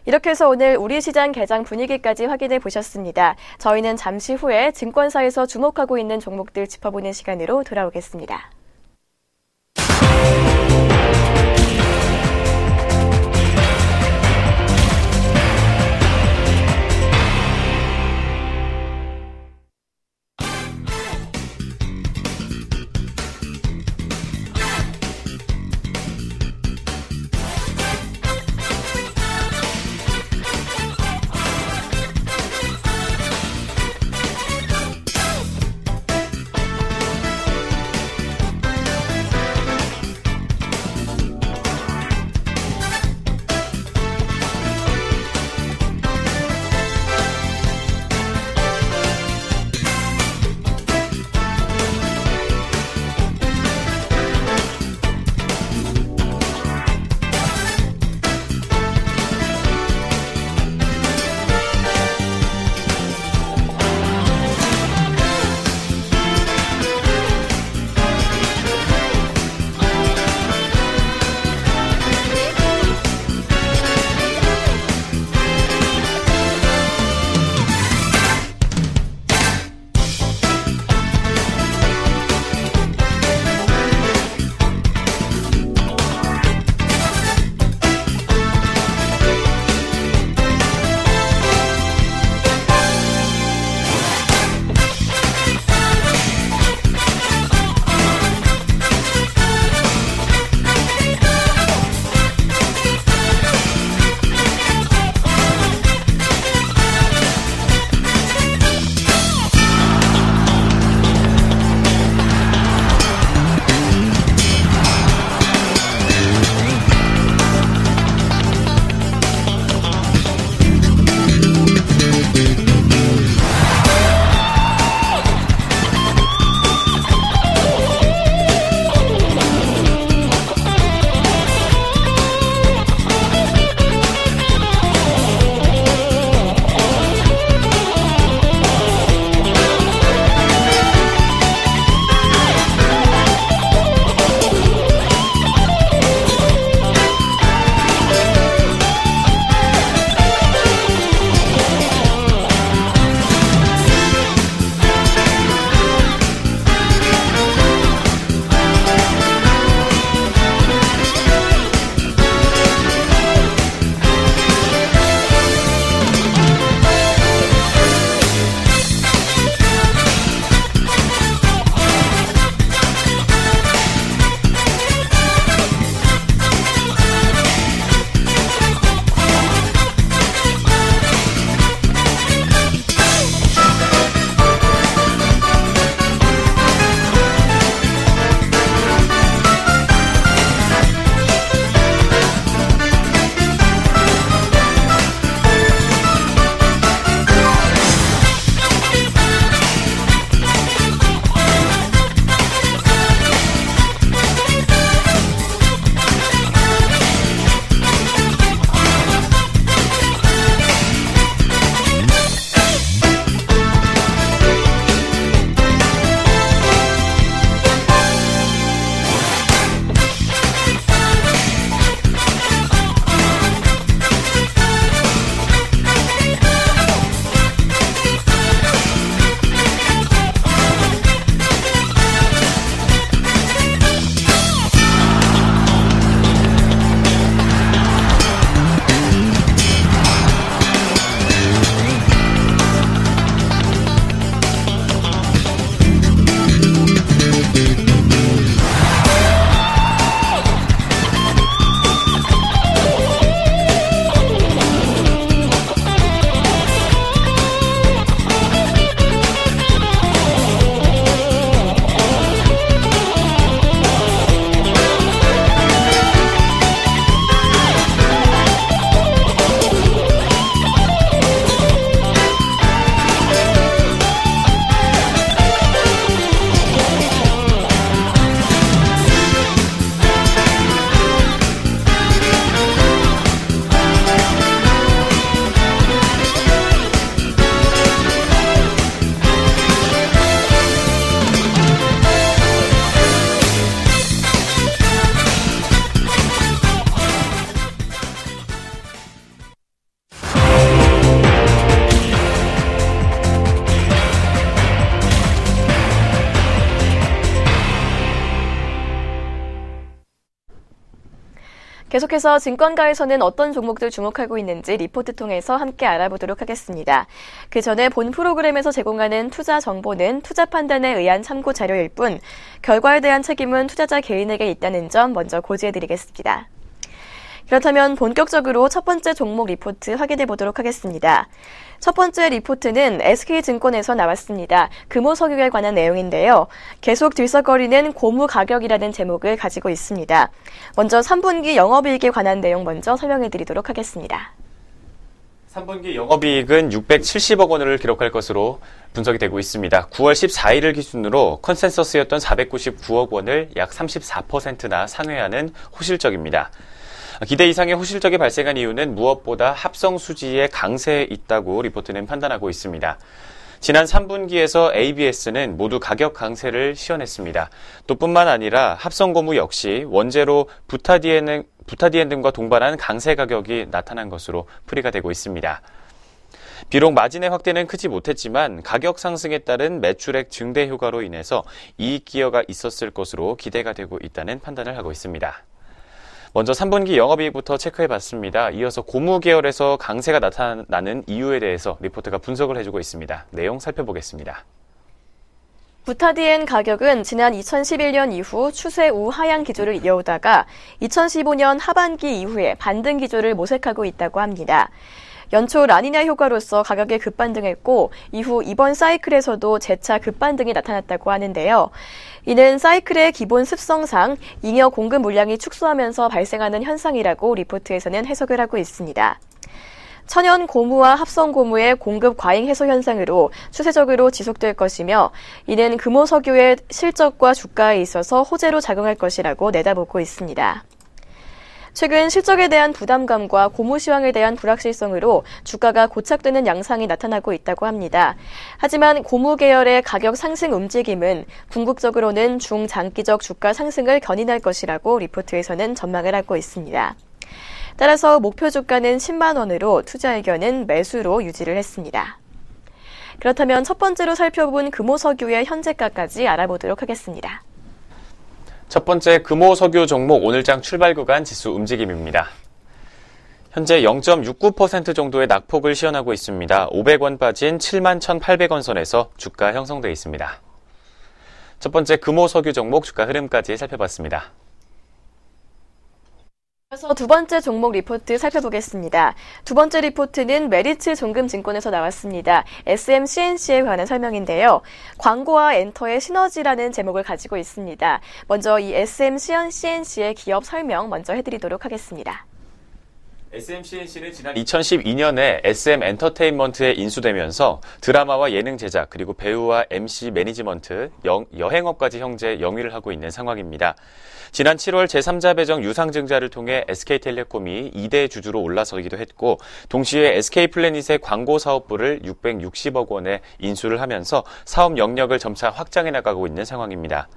Speaker 1: 이렇게 해서 오늘 우리 시장 개장 분위기까지 확인해 보셨습니다. 저희는 잠시 후에 증권사에서 주목하고 있는 종목들 짚어보는 시간으로 돌아오겠습니다. 계속해서 증권가에서는 어떤 종목들 주목하고 있는지 리포트 통해서 함께 알아보도록 하겠습니다. 그 전에 본 프로그램에서 제공하는 투자 정보는 투자 판단에 의한 참고 자료일 뿐 결과에 대한 책임은 투자자 개인에게 있다는 점 먼저 고지해드리겠습니다. 그렇다면 본격적으로 첫 번째 종목 리포트 확인해 보도록 하겠습니다. 첫 번째 리포트는 SK증권에서 나왔습니다. 금호석유에 관한 내용인데요. 계속 들썩거리는 고무 가격이라는 제목을 가지고 있습니다. 먼저 3분기 영업이익에 관한 내용 먼저 설명해 드리도록 하겠습니다.
Speaker 3: 3분기 영업이익은 670억 원을 기록할 것으로 분석이 되고 있습니다. 9월 14일을 기준으로 컨센서스였던 499억 원을 약 34%나 상회하는 호실적입니다. 기대 이상의 호실적이 발생한 이유는 무엇보다 합성 수지의 강세에 있다고 리포트는 판단하고 있습니다. 지난 3분기에서 ABS는 모두 가격 강세를 시현했습니다. 또 뿐만 아니라 합성고무 역시 원재료 부타디엔등과 동반한 강세 가격이 나타난 것으로 풀이가 되고 있습니다. 비록 마진의 확대는 크지 못했지만 가격 상승에 따른 매출액 증대 효과로 인해서 이익 기여가 있었을 것으로 기대가 되고 있다는 판단을 하고 있습니다. 먼저 3분기 영업이익부터 체크해봤습니다. 이어서 고무 계열에서 강세가 나타나는 이유에 대해서 리포트가 분석을 해주고 있습니다. 내용 살펴보겠습니다.
Speaker 1: 부타디엔 가격은 지난 2011년 이후 추세 우하향 기조를 이어오다가 2015년 하반기 이후에 반등 기조를 모색하고 있다고 합니다. 연초 라니냐 효과로서 가격이 급반등했고 이후 이번 사이클에서도 재차 급반등이 나타났다고 하는데요. 이는 사이클의 기본 습성상 잉여 공급 물량이 축소하면서 발생하는 현상이라고 리포트에서는 해석을 하고 있습니다. 천연 고무와 합성 고무의 공급 과잉 해소 현상으로 추세적으로 지속될 것이며 이는 금호석유의 실적과 주가에 있어서 호재로 작용할 것이라고 내다보고 있습니다. 최근 실적에 대한 부담감과 고무 시황에 대한 불확실성으로 주가가 고착되는 양상이 나타나고 있다고 합니다. 하지만 고무 계열의 가격 상승 움직임은 궁극적으로는 중장기적 주가 상승을 견인할 것이라고 리포트에서는 전망을 하고 있습니다. 따라서 목표 주가는 10만 원으로 투자 의견은 매수로 유지를 했습니다. 그렇다면 첫 번째로 살펴본 금호석유의 현재가까지 알아보도록 하겠습니다.
Speaker 3: 첫 번째 금호석유 종목 오늘장 출발 구간 지수 움직임입니다. 현재 0.69% 정도의 낙폭을 시현하고 있습니다. 500원 빠진 71,800원 선에서 주가 형성되어 있습니다. 첫 번째 금호석유 종목 주가 흐름까지 살펴봤습니다.
Speaker 1: 그래서 두 번째 종목 리포트 살펴보겠습니다. 두 번째 리포트는 메리츠 종금증권에서 나왔습니다. SMCNC에 관한 설명인데요. 광고와 엔터의 시너지라는 제목을 가지고 있습니다. 먼저 이 SMCNC의 기업 설명 먼저 해드리도록 하겠습니다.
Speaker 3: SMCNC는 지난 2012년에 SM엔터테인먼트에 인수되면서 드라마와 예능 제작 그리고 배우와 MC 매니지먼트, 여행업까지 형제 영위를 하고 있는 상황입니다. 지난 7월 제3자 배정 유상증자를 통해 SK텔레콤이 2대 주주로 올라서기도 했고 동시에 SK플래닛의 광고 사업부를 660억 원에 인수를 하면서 사업 영역을 점차 확장해 나가고 있는 상황입니다.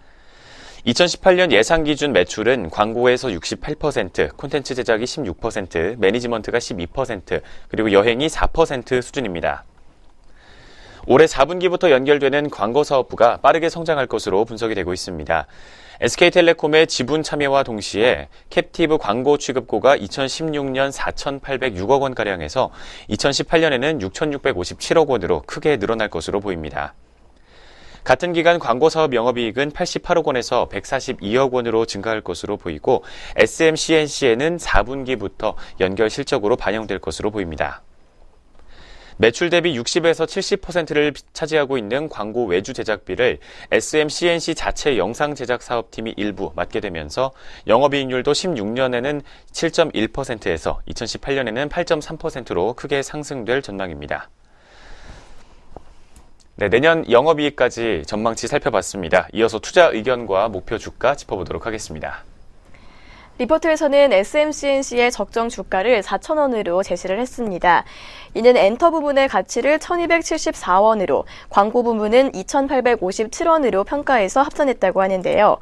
Speaker 3: 2018년 예상 기준 매출은 광고에서 68%, 콘텐츠 제작이 16%, 매니지먼트가 12%, 그리고 여행이 4% 수준입니다. 올해 4분기부터 연결되는 광고 사업부가 빠르게 성장할 것으로 분석이 되고 있습니다. SK텔레콤의 지분 참여와 동시에 캡티브 광고 취급고가 2016년 4,806억 원가량에서 2018년에는 6,657억 원으로 크게 늘어날 것으로 보입니다. 같은 기간 광고사업 영업이익은 88억 원에서 142억 원으로 증가할 것으로 보이고 SMCNC에는 4분기부터 연결 실적으로 반영될 것으로 보입니다. 매출 대비 60에서 70%를 차지하고 있는 광고 외주 제작비를 SMCNC 자체 영상 제작 사업팀이 일부 맡게 되면서 영업이익률도 16년에는 7.1%에서 2018년에는 8.3%로 크게 상승될 전망입니다. 네, 내년 영업이익까지 전망치 살펴봤습니다. 이어서 투자 의견과 목표 주가 짚어보도록 하겠습니다.
Speaker 1: 리포트에서는 SMCNC의 적정 주가를 4,000원으로 제시를 했습니다. 이는 엔터 부분의 가치를 1,274원으로 광고 부분은 2,857원으로 평가해서 합산했다고 하는데요.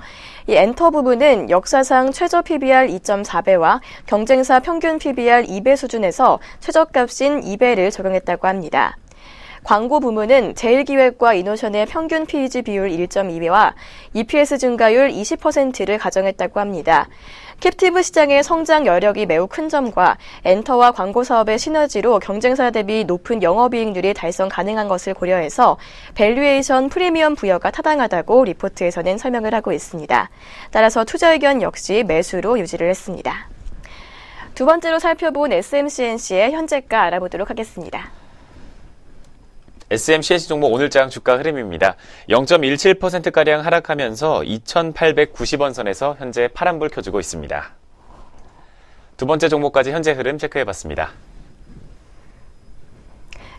Speaker 1: 이 엔터 부분은 역사상 최저 PBR 2.4배와 경쟁사 평균 PBR 2배 수준에서 최저값인 2배를 적용했다고 합니다. 광고 부문은 제일기획과 이노션의 평균 PEG 비율 1.2배와 EPS 증가율 20%를 가정했다고 합니다. 캡티브 시장의 성장 여력이 매우 큰 점과 엔터와 광고 사업의 시너지로 경쟁사 대비 높은 영업이익률이 달성 가능한 것을 고려해서 밸류에이션 프리미엄 부여가 타당하다고 리포트에서는 설명을 하고 있습니다. 따라서 투자 의견 역시 매수로 유지를 했습니다. 두 번째로 살펴본 SMCNC의 현재가 알아보도록 하겠습니다.
Speaker 3: SMCNC 종목 오늘장 주가 흐름입니다. 0.17%가량 하락하면서 2,890원 선에서 현재 파란불 켜주고 있습니다. 두 번째 종목까지 현재 흐름 체크해봤습니다.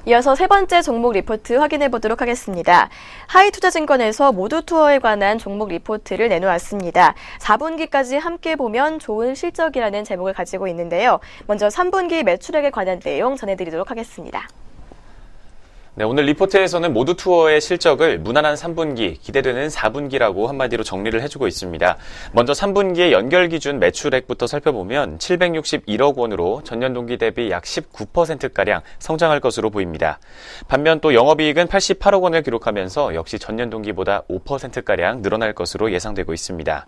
Speaker 1: 이어서 세 번째 종목 리포트 확인해 보도록 하겠습니다. 하이투자증권에서 모두투어에 관한 종목 리포트를 내놓았습니다. 4분기까지 함께 보면 좋은 실적이라는 제목을 가지고 있는데요. 먼저 3분기 매출액에 관한 내용 전해드리도록 하겠습니다.
Speaker 3: 네, 오늘 리포트에서는 모두투어의 실적을 무난한 3분기, 기대되는 4분기라고 한마디로 정리를 해주고 있습니다. 먼저 3분기의 연결 기준 매출액부터 살펴보면 761억 원으로 전년 동기 대비 약 19%가량 성장할 것으로 보입니다. 반면 또 영업이익은 88억 원을 기록하면서 역시 전년 동기보다 5%가량 늘어날 것으로 예상되고 있습니다.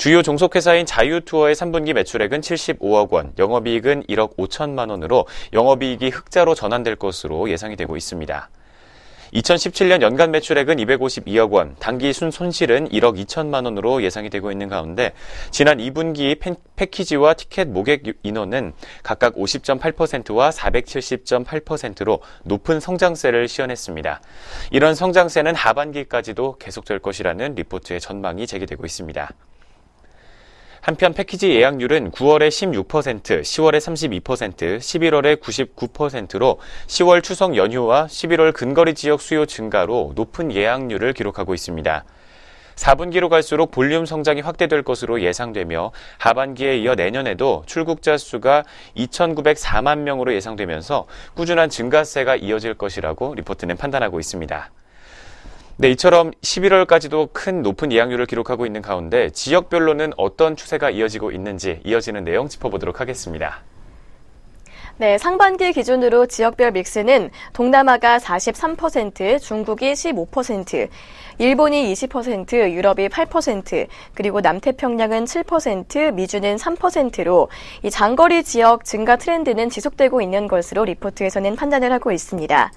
Speaker 3: 주요 종속회사인 자유투어의 3분기 매출액은 75억 원, 영업이익은 1억 5천만 원으로 영업이익이 흑자로 전환될 것으로 예상이 되고 있습니다. 2017년 연간 매출액은 252억 원, 당기 순손실은 1억 2천만 원으로 예상이 되고 있는 가운데 지난 2분기 패키지와 티켓 모객 인원은 각각 50.8%와 470.8%로 높은 성장세를 시현했습니다. 이런 성장세는 하반기까지도 계속될 것이라는 리포트의 전망이 제기되고 있습니다. 한편 패키지 예약률은 9월에 16%, 10월에 32%, 11월에 99%로 10월 추석 연휴와 11월 근거리 지역 수요 증가로 높은 예약률을 기록하고 있습니다. 4분기로 갈수록 볼륨 성장이 확대될 것으로 예상되며 하반기에 이어 내년에도 출국자 수가 2,904만 명으로 예상되면서 꾸준한 증가세가 이어질 것이라고 리포트는 판단하고 있습니다. 네, 이처럼 11월까지도 큰 높은 예약률을 기록하고 있는 가운데 지역별로는 어떤 추세가 이어지고 있는지 이어지는 내용 짚어보도록 하겠습니다.
Speaker 1: 네, 상반기 기준으로 지역별 믹스는 동남아가 43%, 중국이 15%, 일본이 20%, 유럽이 8%, 그리고 남태평양은 7%, 미주는 3%로 이 장거리 지역 증가 트렌드는 지속되고 있는 것으로 리포트에서는 판단을 하고 있습니다.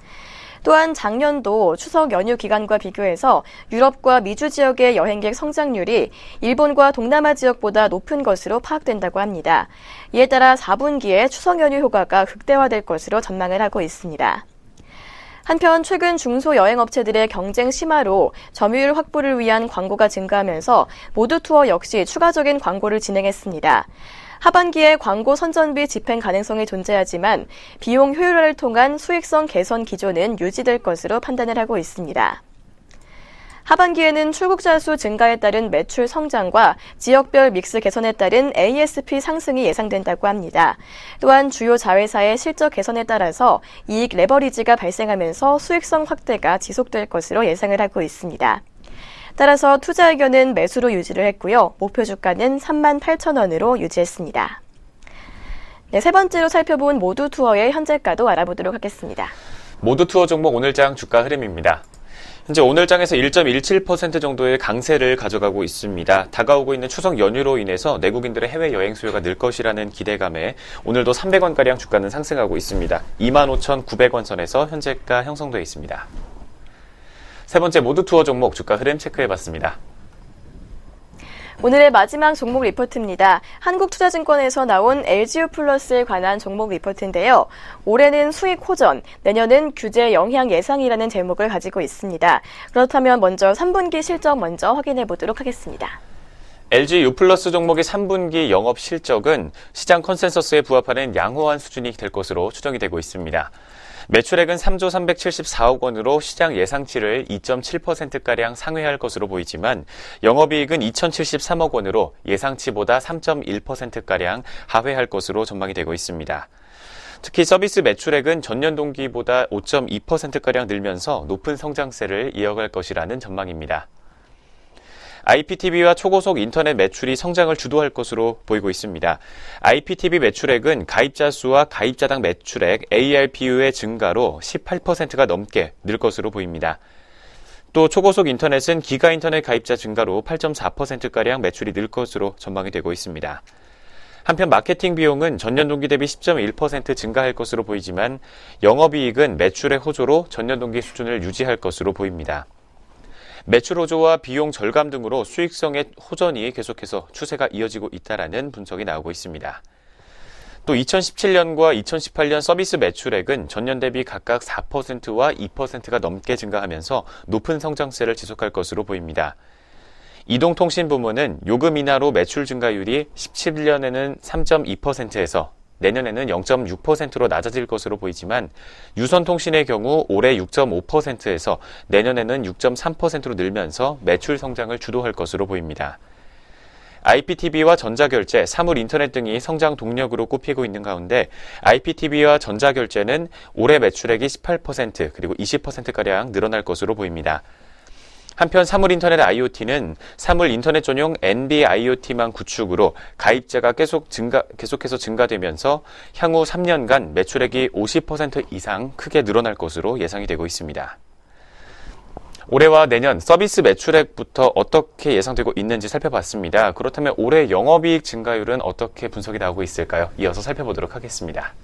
Speaker 1: 또한 작년도 추석 연휴 기간과 비교해서 유럽과 미주 지역의 여행객 성장률이 일본과 동남아 지역보다 높은 것으로 파악된다고 합니다. 이에 따라 4분기에 추석 연휴 효과가 극대화될 것으로 전망을 하고 있습니다. 한편 최근 중소여행업체들의 경쟁 심화로 점유율 확보를 위한 광고가 증가하면서 모두투어 역시 추가적인 광고를 진행했습니다. 하반기에 광고 선전비 집행 가능성이 존재하지만 비용 효율화를 통한 수익성 개선 기조는 유지될 것으로 판단을 하고 있습니다. 하반기에는 출국자 수 증가에 따른 매출 성장과 지역별 믹스 개선에 따른 ASP 상승이 예상된다고 합니다. 또한 주요 자회사의 실적 개선에 따라서 이익 레버리지가 발생하면서 수익성 확대가 지속될 것으로 예상을 하고 있습니다. 따라서 투자 의견은 매수로 유지를 했고요. 목표 주가는 38,000원으로 유지했습니다. 네, 세 번째로 살펴본 모두투어의 현재가도 알아보도록 하겠습니다.
Speaker 3: 모두투어 종목 오늘장 주가 흐름입니다. 현재 오늘장에서 1.17% 정도의 강세를 가져가고 있습니다. 다가오고 있는 추석 연휴로 인해서 내국인들의 해외여행 수요가 늘 것이라는 기대감에 오늘도 300원가량 주가는 상승하고 있습니다. 25,900원 선에서 현재가 형성되어 있습니다. 세 번째 모두투어 종목 주가 흐름 체크해봤습니다.
Speaker 1: 오늘의 마지막 종목 리포트입니다. 한국투자증권에서 나온 LGU 플러스에 관한 종목 리포트인데요. 올해는 수익 호전, 내년은 규제 영향 예상이라는 제목을 가지고 있습니다. 그렇다면 먼저 3분기 실적 먼저 확인해 보도록 하겠습니다.
Speaker 3: LGU 플러스 종목의 3분기 영업 실적은 시장 컨센서스에 부합하는 양호한 수준이 될 것으로 추정이 되고 있습니다. 매출액은 3조 374억 원으로 시장 예상치를 2.7%가량 상회할 것으로 보이지만 영업이익은 2,073억 원으로 예상치보다 3.1%가량 하회할 것으로 전망이 되고 있습니다. 특히 서비스 매출액은 전년 동기보다 5.2%가량 늘면서 높은 성장세를 이어갈 것이라는 전망입니다. IPTV와 초고속 인터넷 매출이 성장을 주도할 것으로 보이고 있습니다. IPTV 매출액은 가입자 수와 가입자당 매출액 ARPU의 증가로 18%가 넘게 늘 것으로 보입니다. 또 초고속 인터넷은 기가 인터넷 가입자 증가로 8.4%가량 매출이 늘 것으로 전망이 되고 있습니다. 한편 마케팅 비용은 전년 동기 대비 10.1% 증가할 것으로 보이지만 영업이익은 매출액 호조로 전년 동기 수준을 유지할 것으로 보입니다. 매출 호조와 비용 절감 등으로 수익성의 호전이 계속해서 추세가 이어지고 있다라는 분석이 나오고 있습니다. 또 2017년과 2018년 서비스 매출액은 전년 대비 각각 4%와 2%가 넘게 증가하면서 높은 성장세를 지속할 것으로 보입니다. 이동통신 부문은 요금 인하로 매출 증가율이 17년에는 3.2%에서 내년에는 0.6%로 낮아질 것으로 보이지만 유선통신의 경우 올해 6.5%에서 내년에는 6.3%로 늘면서 매출 성장을 주도할 것으로 보입니다. IPTV와 전자결제, 사물인터넷 등이 성장 동력으로 꼽히고 있는 가운데 IPTV와 전자결제는 올해 매출액이 18% 그리고 20%가량 늘어날 것으로 보입니다. 한편 사물인터넷 IoT는 사물인터넷 전용 NB-IoT망 구축으로 가입자가 계속해서 증가되면서 향후 3년간 매출액이 50% 이상 크게 늘어날 것으로 예상이 되고 있습니다. 올해와 내년 서비스 매출액부터 어떻게 예상되고 있는지 살펴봤습니다. 그렇다면 올해 영업이익 증가율은 어떻게 분석이 나오고 있을까요? 이어서 살펴보도록 하겠습니다.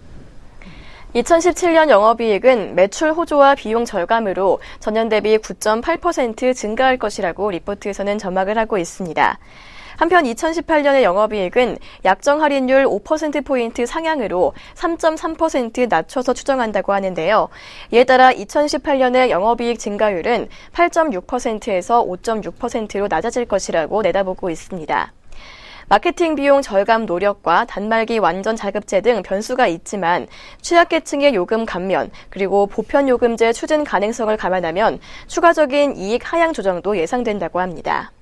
Speaker 1: 2017년 영업이익은 매출 호조와 비용 절감으로 전년 대비 9.8% 증가할 것이라고 리포트에서는 전망을 하고 있습니다. 한편 2018년의 영업이익은 약정 할인율 5%포인트 상향으로 3.3% 낮춰서 추정한다고 하는데요. 이에 따라 2018년의 영업이익 증가율은 8.6%에서 5.6%로 낮아질 것이라고 내다보고 있습니다. 마케팅 비용 절감 노력과 단말기 완전 자급제 등 변수가 있지만 취약계층의 요금 감면 그리고 보편요금제 추진 가능성을 감안하면 추가적인 이익 하향 조정도 예상된다고 합니다.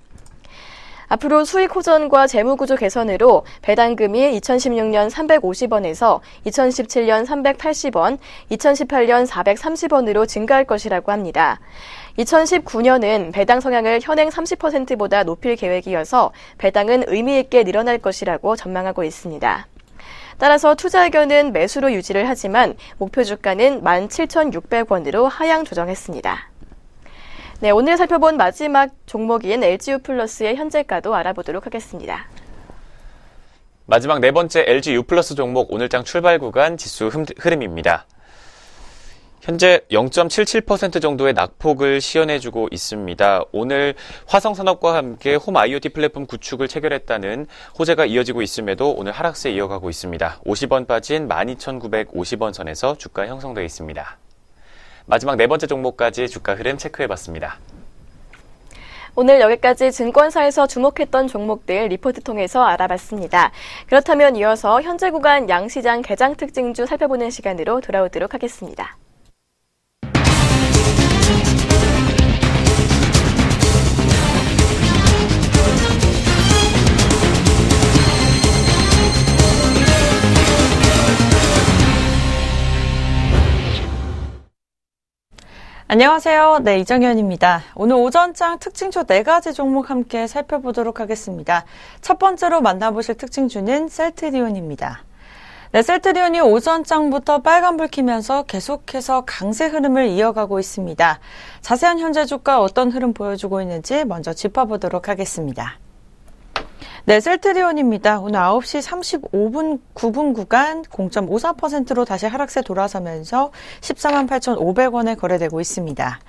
Speaker 1: 앞으로 수익 호전과 재무구조 개선으로 배당금이 2016년 350원에서 2017년 380원, 2018년 430원으로 증가할 것이라고 합니다. 2019년은 배당 성향을 현행 30%보다 높일 계획이어서 배당은 의미 있게 늘어날 것이라고 전망하고 있습니다. 따라서 투자 의견은 매수로 유지를 하지만 목표 주가는 17,600원으로 하향 조정했습니다. 네, 오늘 살펴본 마지막 종목인 LG유플러스의 현재가도 알아보도록 하겠습니다.
Speaker 3: 마지막 네 번째 LG유플러스 종목 오늘장 출발 구간 지수 흐름입니다. 현재 0.77% 정도의 낙폭을 시연해주고 있습니다. 오늘 화성산업과 함께 홈 IoT 플랫폼 구축을 체결했다는 호재가 이어지고 있음에도 오늘 하락세 이어가고 있습니다. 50원 빠진 12,950원 선에서 주가 형성되어 있습니다. 마지막 네 번째 종목까지 주가 흐름 체크해봤습니다.
Speaker 1: 오늘 여기까지 증권사에서 주목했던 종목들 리포트 통해서 알아봤습니다. 그렇다면 이어서 현재 구간 양시장 개장 특징주 살펴보는 시간으로 돌아오도록 하겠습니다.
Speaker 2: 안녕하세요. 네, 이정현입니다. 오늘 오전장 특징주 4가지 종목 함께 살펴보도록 하겠습니다. 첫 번째로 만나보실 특징주는 셀트리온입니다. 네, 셀트리온이 오전장부터 빨간불 켜면서 계속해서 강세 흐름을 이어가고 있습니다. 자세한 현재 주가 어떤 흐름 보여주고 있는지 먼저 짚어보도록 하겠습니다. 네, 셀트리온입니다. 오늘 9시 35분 9분 구간 0.54%로 다시 하락세 돌아서면서 148,500원에 거래되고 있습니다.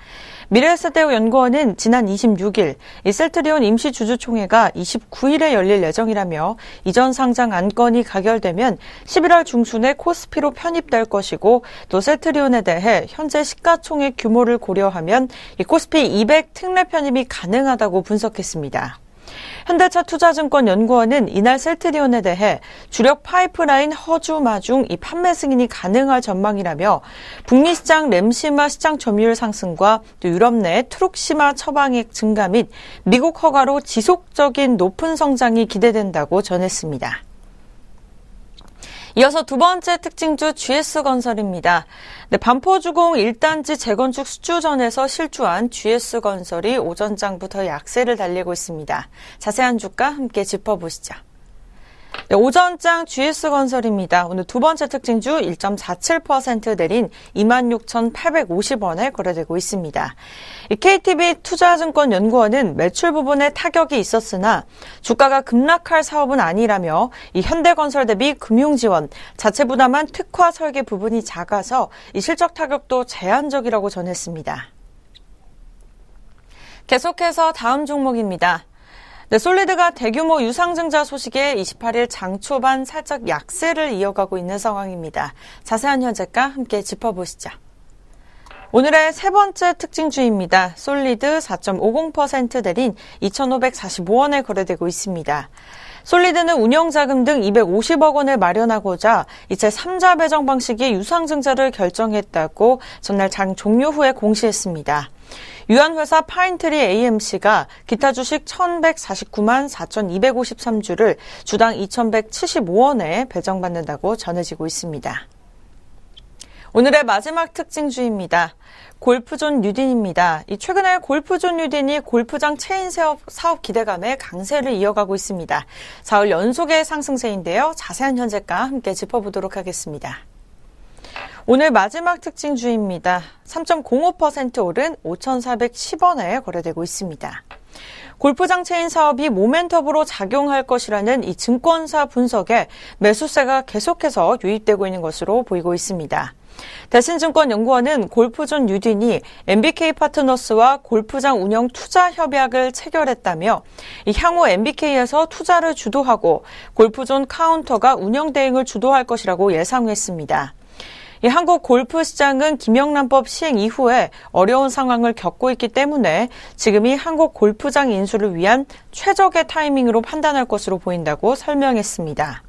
Speaker 2: 미래에셋대우연구원은 지난 26일 이 셀트리온 임시주주총회가 29일에 열릴 예정이라며 이전 상장 안건이 가결되면 11월 중순에 코스피로 편입될 것이고 또 셀트리온에 대해 현재 시가총액 규모를 고려하면 이 코스피 200 특례 편입이 가능하다고 분석했습니다. 현대차투자증권 연구원은 이날 셀트리온에 대해 주력 파이프라인 허주 마중 이 판매 승인이 가능할 전망이라며 북미 시장 램시마 시장 점유율 상승과 또 유럽 내 트룩시마 처방액 증가 및 미국 허가로 지속적인 높은 성장이 기대된다고 전했습니다. 이어서 두 번째 특징주 GS건설입니다. 네, 반포주공 1단지 재건축 수주전에서 실주한 GS건설이 오전장부터 약세를 달리고 있습니다. 자세한 주가 함께 짚어보시죠. 네, 오전장 GS건설입니다. 오늘 두 번째 특징주 1.47% 내린 26,850원에 거래되고 있습니다. KTB 투자증권연구원은 매출 부분에 타격이 있었으나 주가가 급락할 사업은 아니라며 이 현대건설 대비 금융지원, 자체 부담한 특화 설계 부분이 작아서 이 실적 타격도 제한적이라고 전했습니다. 계속해서 다음 종목입니다. 네, 솔리드가 대규모 유상증자 소식에 28일 장 초반 살짝 약세를 이어가고 있는 상황입니다. 자세한 현재가 함께 짚어보시죠. 오늘의 세 번째 특징주입니다. 솔리드 4.50% 내린 2,545원에 거래되고 있습니다. 솔리드는 운영자금 등 250억 원을 마련하고자 이제 3자 배정 방식의 유상증자를 결정했다고 전날 장 종료 후에 공시했습니다. 유한회사 파인트리 AMC가 기타 주식 1,149만 4,253주를 주당 2,175원에 배정받는다고 전해지고 있습니다. 오늘의 마지막 특징주입니다. 골프존 뉴딘입니다. 최근에 골프존 뉴딘이 골프장 체인 사업 기대감에 강세를 이어가고 있습니다. 사흘 연속의 상승세인데요. 자세한 현재가 함께 짚어보도록 하겠습니다. 오늘 마지막 특징주입니다. 3.05% 오른 5,410원에 거래되고 있습니다. 골프장 체인 사업이 모멘텀으로 작용할 것이라는 이 증권사 분석에 매수세가 계속해서 유입되고 있는 것으로 보이고 있습니다. 대신증권연구원은 골프존 뉴딘이 MBK 파트너스와 골프장 운영 투자 협약을 체결했다며 향후 MBK에서 투자를 주도하고 골프존 카운터가 운영 대행을 주도할 것이라고 예상했습니다. 한국 골프 시장은 김영란법 시행 이후에 어려운 상황을 겪고 있기 때문에 지금이 한국 골프장 인수를 위한 최적의 타이밍으로 판단할 것으로 보인다고 설명했습니다.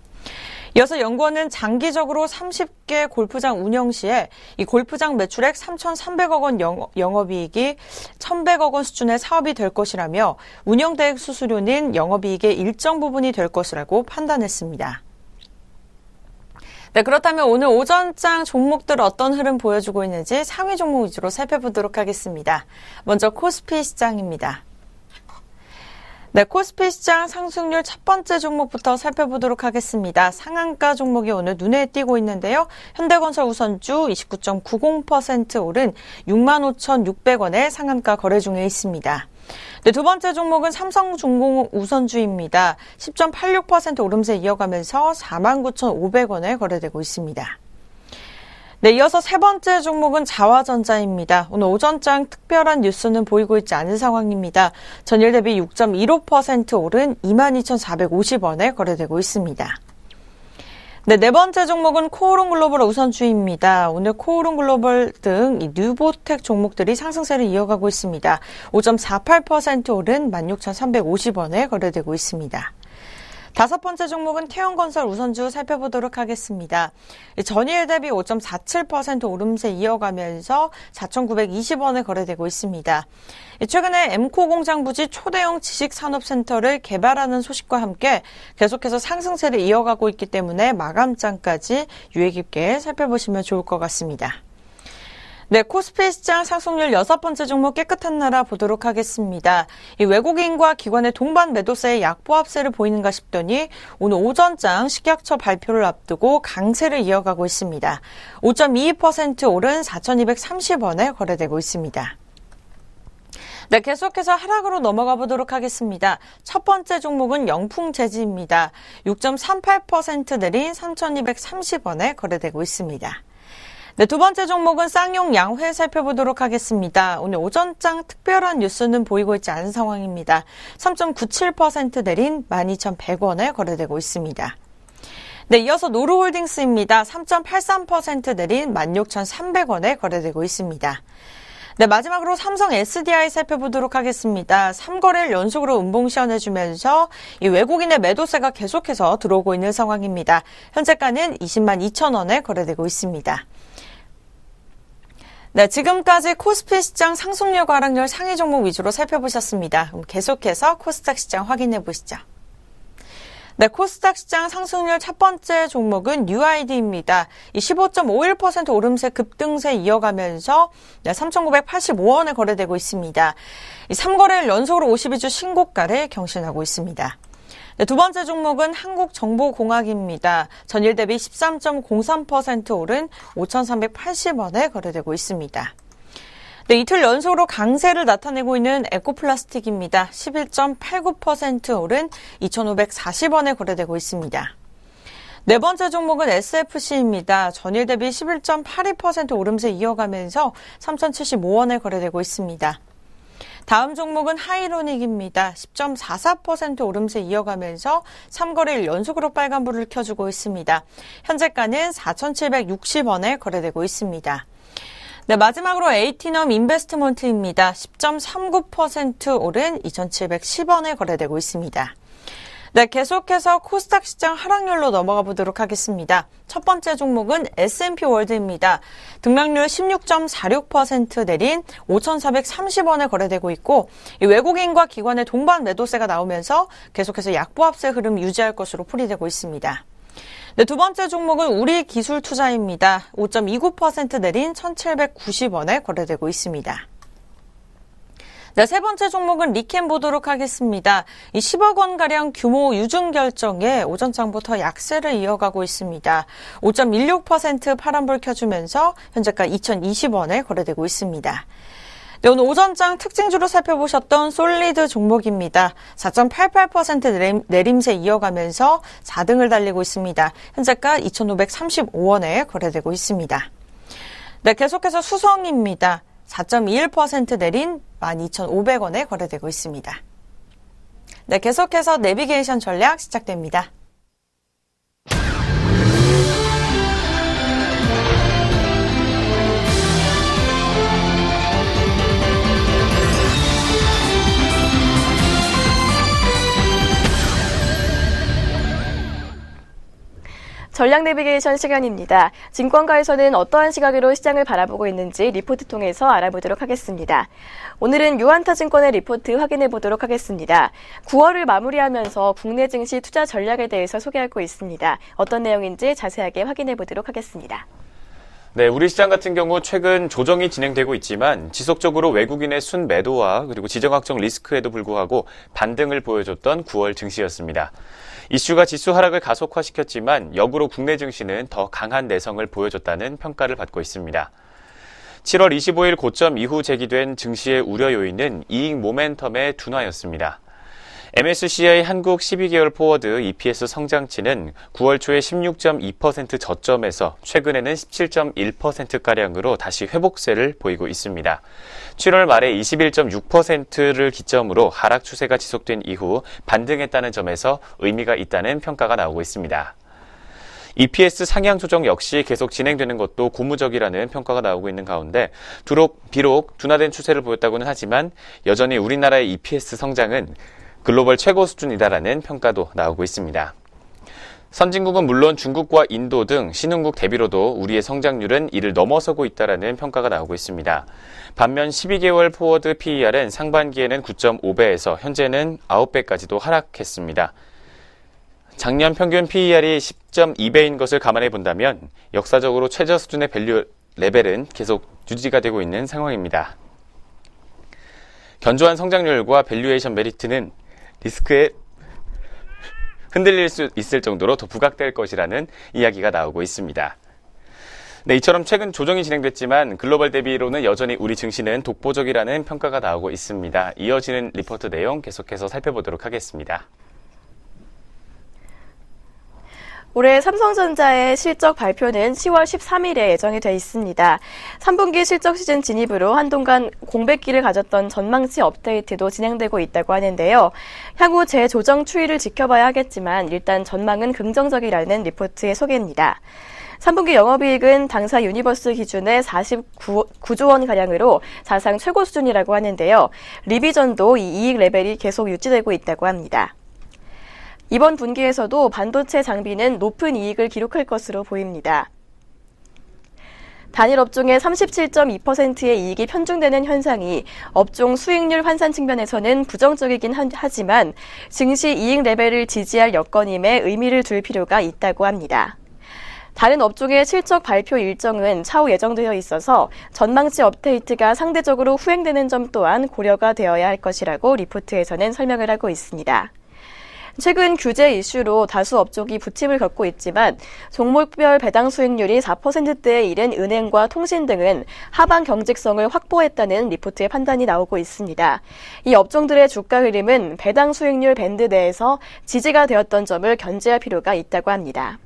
Speaker 2: 이어서 연구원은 장기적으로 30개 골프장 운영 시에 이 골프장 매출액 3,300억 원 영업이익이 1,100억 원 수준의 사업이 될 것이라며 운영대행 수수료는 영업이익의 일정 부분이 될 것이라고 판단했습니다. 네, 그렇다면 오늘 오전장 종목들 어떤 흐름 보여주고 있는지 상위 종목 위주로 살펴보도록 하겠습니다. 먼저 코스피 시장입니다. 네, 코스피 시장 상승률 첫 번째 종목부터 살펴보도록 하겠습니다. 상한가 종목이 오늘 눈에 띄고 있는데요. 현대건설 우선주 29.90% 오른 65,600원에 상한가 거래 중에 있습니다. 네, 두 번째 종목은 삼성중공업 우선주입니다. 10.86% 오름세 이어가면서 49,500원에 거래되고 있습니다. 네, 이어서 세 번째 종목은 자화전자입니다. 오늘 오전장 특별한 뉴스는 보이고 있지 않은 상황입니다. 전일 대비 6.15% 오른 22,450원에 거래되고 있습니다. 네, 네 번째 종목은 코오롱글로벌 우선주입니다. 오늘 코오롱글로벌 등 이 뉴보텍 종목들이 상승세를 이어가고 있습니다. 5.48% 오른 16,350원에 거래되고 있습니다. 다섯 번째 종목은 태영건설 우선주 살펴보도록 하겠습니다. 전일 대비 5.47% 오름세 이어가면서 4,920원에 거래되고 있습니다. 최근에 엠코 공장 부지 초대형 지식산업센터를 개발하는 소식과 함께 계속해서 상승세를 이어가고 있기 때문에 마감장까지 유의 깊게 살펴보시면 좋을 것 같습니다. 네, 코스피 시장 상승률 여섯 번째 종목 깨끗한 나라 보도록 하겠습니다. 이 외국인과 기관의 동반 매도세의 약보합세를 보이는가 싶더니 오늘 오전장 식약처 발표를 앞두고 강세를 이어가고 있습니다. 5.22% 오른 4,230원에 거래되고 있습니다. 네, 계속해서 하락으로 넘어가 보도록 하겠습니다. 첫 번째 종목은 영풍재지입니다. 6.38% 내린 3,230원에 거래되고 있습니다. 네, 두 번째 종목은 쌍용 양회 살펴보도록 하겠습니다. 오늘 오전장 특별한 뉴스는 보이고 있지 않은 상황입니다. 3.97% 내린 12,100원에 거래되고 있습니다. 네, 이어서 노루홀딩스입니다. 3.83% 내린 16,300원에 거래되고 있습니다. 네, 마지막으로 삼성 SDI 살펴보도록 하겠습니다. 3거래일 연속으로 음봉 시연해주면서 이 외국인의 매도세가 계속해서 들어오고 있는 상황입니다. 현재가는 20만 2천원에 거래되고 있습니다. 네, 지금까지 코스피 시장 상승률과 하락률 상위 종목 위주로 살펴보셨습니다. 그럼 계속해서 코스닥 시장 확인해 보시죠. 네, 코스닥 시장 상승률 첫 번째 종목은 UID입니다. 이 15.51% 오름세 급등세 이어가면서 3,985원에 거래되고 있습니다. 이 3거래일 연속으로 52주 신고가를 경신하고 있습니다. 네, 두 번째 종목은 한국정보공학입니다. 전일 대비 13.03% 오른 5,380원에 거래되고 있습니다. 네, 이틀 연속으로 강세를 나타내고 있는 에코플라스틱입니다. 11.89% 오른 2,540원에 거래되고 있습니다. 네 번째 종목은 SFC입니다. 전일 대비 11.82% 오름세 이어가면서 3,075원에 거래되고 있습니다. 다음 종목은 하이로닉입니다. 10.44% 오름세 이어가면서 3거래일 연속으로 빨간불을 켜주고 있습니다. 현재가는 4,760원에 거래되고 있습니다. 네, 마지막으로 에이티넘 인베스트먼트입니다. 10.39% 오른 2,710원에 거래되고 있습니다. 네, 계속해서 코스닥 시장 하락률로 넘어가 보도록 하겠습니다. 첫 번째 종목은 S&P 월드입니다. 등락률 16.46% 내린 5,430원에 거래되고 있고, 외국인과 기관의 동반 매도세가 나오면서 계속해서 약보합세 흐름 유지할 것으로 풀이되고 있습니다. 네, 두 번째 종목은 우리기술투자입니다. 5.29% 내린 1,790원에 거래되고 있습니다. 네, 세 번째 종목은 리캠 보도록 하겠습니다. 이 10억 원가량 규모 유증 결정에 오전장부터 약세를 이어가고 있습니다. 5.16% 파란불 켜주면서 현재가 2,020원에 거래되고 있습니다. 네, 오늘 오전장 특징주로 살펴보셨던 솔리드 종목입니다. 4.88% 내림세 이어가면서 4등을 달리고 있습니다. 현재가 2,535원에 거래되고 있습니다. 네, 계속해서 수성입니다. 4.21% 내린 12,500원에 거래되고 있습니다. 네, 계속해서 내비게이션 전략 시작됩니다.
Speaker 1: 전략 내비게이션 시간입니다. 증권가에서는 어떠한 시각으로 시장을 바라보고 있는지 리포트 통해서 알아보도록 하겠습니다. 오늘은 유한타증권의 리포트 확인해 보도록 하겠습니다. 9월을 마무리하면서 국내 증시 투자 전략에 대해서 소개하고 있습니다. 어떤 내용인지 자세하게 확인해 보도록 하겠습니다.
Speaker 3: 네, 우리 시장 같은 경우 최근 조정이 진행되고 있지만 지속적으로 외국인의 순매도와 그리고 지정학적 리스크에도 불구하고 반등을 보여줬던 9월 증시였습니다. 이슈가 지수 하락을 가속화시켰지만 역으로 국내 증시는 더 강한 내성을 보여줬다는 평가를 받고 있습니다. 7월 25일 고점 이후 제기된 증시의 우려 요인은 이익 모멘텀의 둔화였습니다. MSCI 한국 12개월 포워드 EPS 성장치는 9월 초에 16.2% 저점에서 최근에는 17.1%가량으로 다시 회복세를 보이고 있습니다. 7월 말에 21.6%를 기점으로 하락 추세가 지속된 이후 반등했다는 점에서 의미가 있다는 평가가 나오고 있습니다. EPS 상향 조정 역시 계속 진행되는 것도 고무적이라는 평가가 나오고 있는 가운데 비록 둔화된 추세를 보였다고는 하지만 여전히 우리나라의 EPS 성장은 글로벌 최고 수준이다라는 평가도 나오고 있습니다. 선진국은 물론 중국과 인도 등 신흥국 대비로도 우리의 성장률은 이를 넘어서고 있다라는 평가가 나오고 있습니다. 반면 12개월 포워드 PER은 상반기에는 9.5배에서 현재는 9배까지도 하락했습니다. 작년 평균 PER이 10.2배인 것을 감안해 본다면 역사적으로 최저 수준의 밸류 레벨은 계속 유지가 되고 있는 상황입니다. 견조한 성장률과 밸류에이션 메리트는 리스크에 흔들릴 수 있을 정도로 더 부각될 것이라는 이야기가 나오고 있습니다. 네, 이처럼 최근 조정이 진행됐지만 글로벌 대비로는 여전히 우리 증시는 독보적이라는 평가가 나오고 있습니다. 이어지는 리포트 내용 계속해서 살펴보도록 하겠습니다.
Speaker 1: 올해 삼성전자의 실적 발표는 10월 13일에 예정이 돼 있습니다. 3분기 실적 시즌 진입으로 한동안 공백기를 가졌던 전망치 업데이트도 진행되고 있다고 하는데요. 향후 재조정 추이를 지켜봐야 하겠지만 일단 전망은 긍정적이라는 리포트의 소개입니다. 3분기 영업이익은 당사 유니버스 기준의 49조 원가량으로 사상 최고 수준이라고 하는데요. 리비전도 이 이익 레벨이 계속 유지되고 있다고 합니다. 이번 분기에서도 반도체 장비는 높은 이익을 기록할 것으로 보입니다. 단일 업종의 37.2%의 이익이 편중되는 현상이 업종 수익률 환산 측면에서는 부정적이긴 하지만 증시 이익 레벨을 지지할 여건임에 의미를 둘 필요가 있다고 합니다. 다른 업종의 실적 발표 일정은 차후 예정되어 있어서 전망치 업데이트가 상대적으로 후행되는 점 또한 고려가 되어야 할 것이라고 리포트에서는 설명을 하고 있습니다. 최근 규제 이슈로 다수 업종이 부침을 겪고 있지만 종목별 배당 수익률이 4%대에 이른 은행과 통신 등은 하반 경직성을 확보했다는 리포트의 판단이 나오고 있습니다. 이 업종들의 주가 흐름은 배당 수익률 밴드 내에서 지지가 되었던 점을 견제할 필요가 있다고 합니다.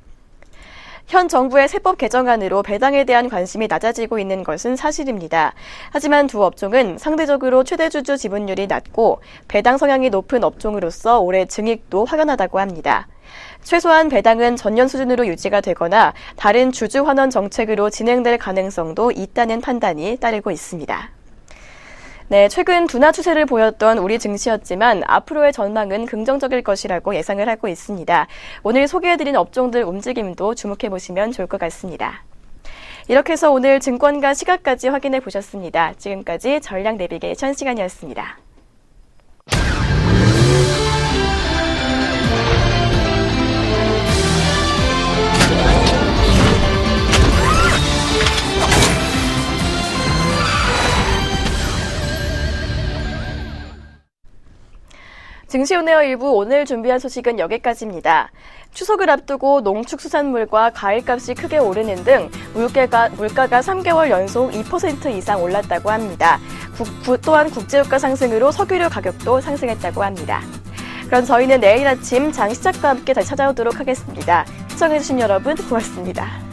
Speaker 1: 현 정부의 세법 개정안으로 배당에 대한 관심이 낮아지고 있는 것은 사실입니다. 하지만 두 업종은 상대적으로 최대 주주 지분율이 낮고 배당 성향이 높은 업종으로서 올해 증익도 확연하다고 합니다. 최소한 배당은 전년 수준으로 유지가 되거나 다른 주주 환원 정책으로 진행될 가능성도 있다는 판단이 따르고 있습니다. 네, 최근 둔화 추세를 보였던 우리 증시였지만 앞으로의 전망은 긍정적일 것이라고 예상을 하고 있습니다. 오늘 소개해드린 업종들 움직임도 주목해보시면 좋을 것 같습니다. 이렇게 해서 오늘 증권가 시각까지 확인해 보셨습니다. 지금까지 전략 내비게이션 시간이었습니다. 증시온에어 일부 오늘 준비한 소식은 여기까지입니다. 추석을 앞두고 농축수산물과 과일값이 크게 오르는 등 물가가 3개월 연속 2% 이상 올랐다고 합니다. 또한 국제유가 상승으로 석유류 가격도 상승했다고 합니다. 그럼 저희는 내일 아침 장 시작과 함께 다시 찾아오도록 하겠습니다. 시청해주신 여러분 고맙습니다.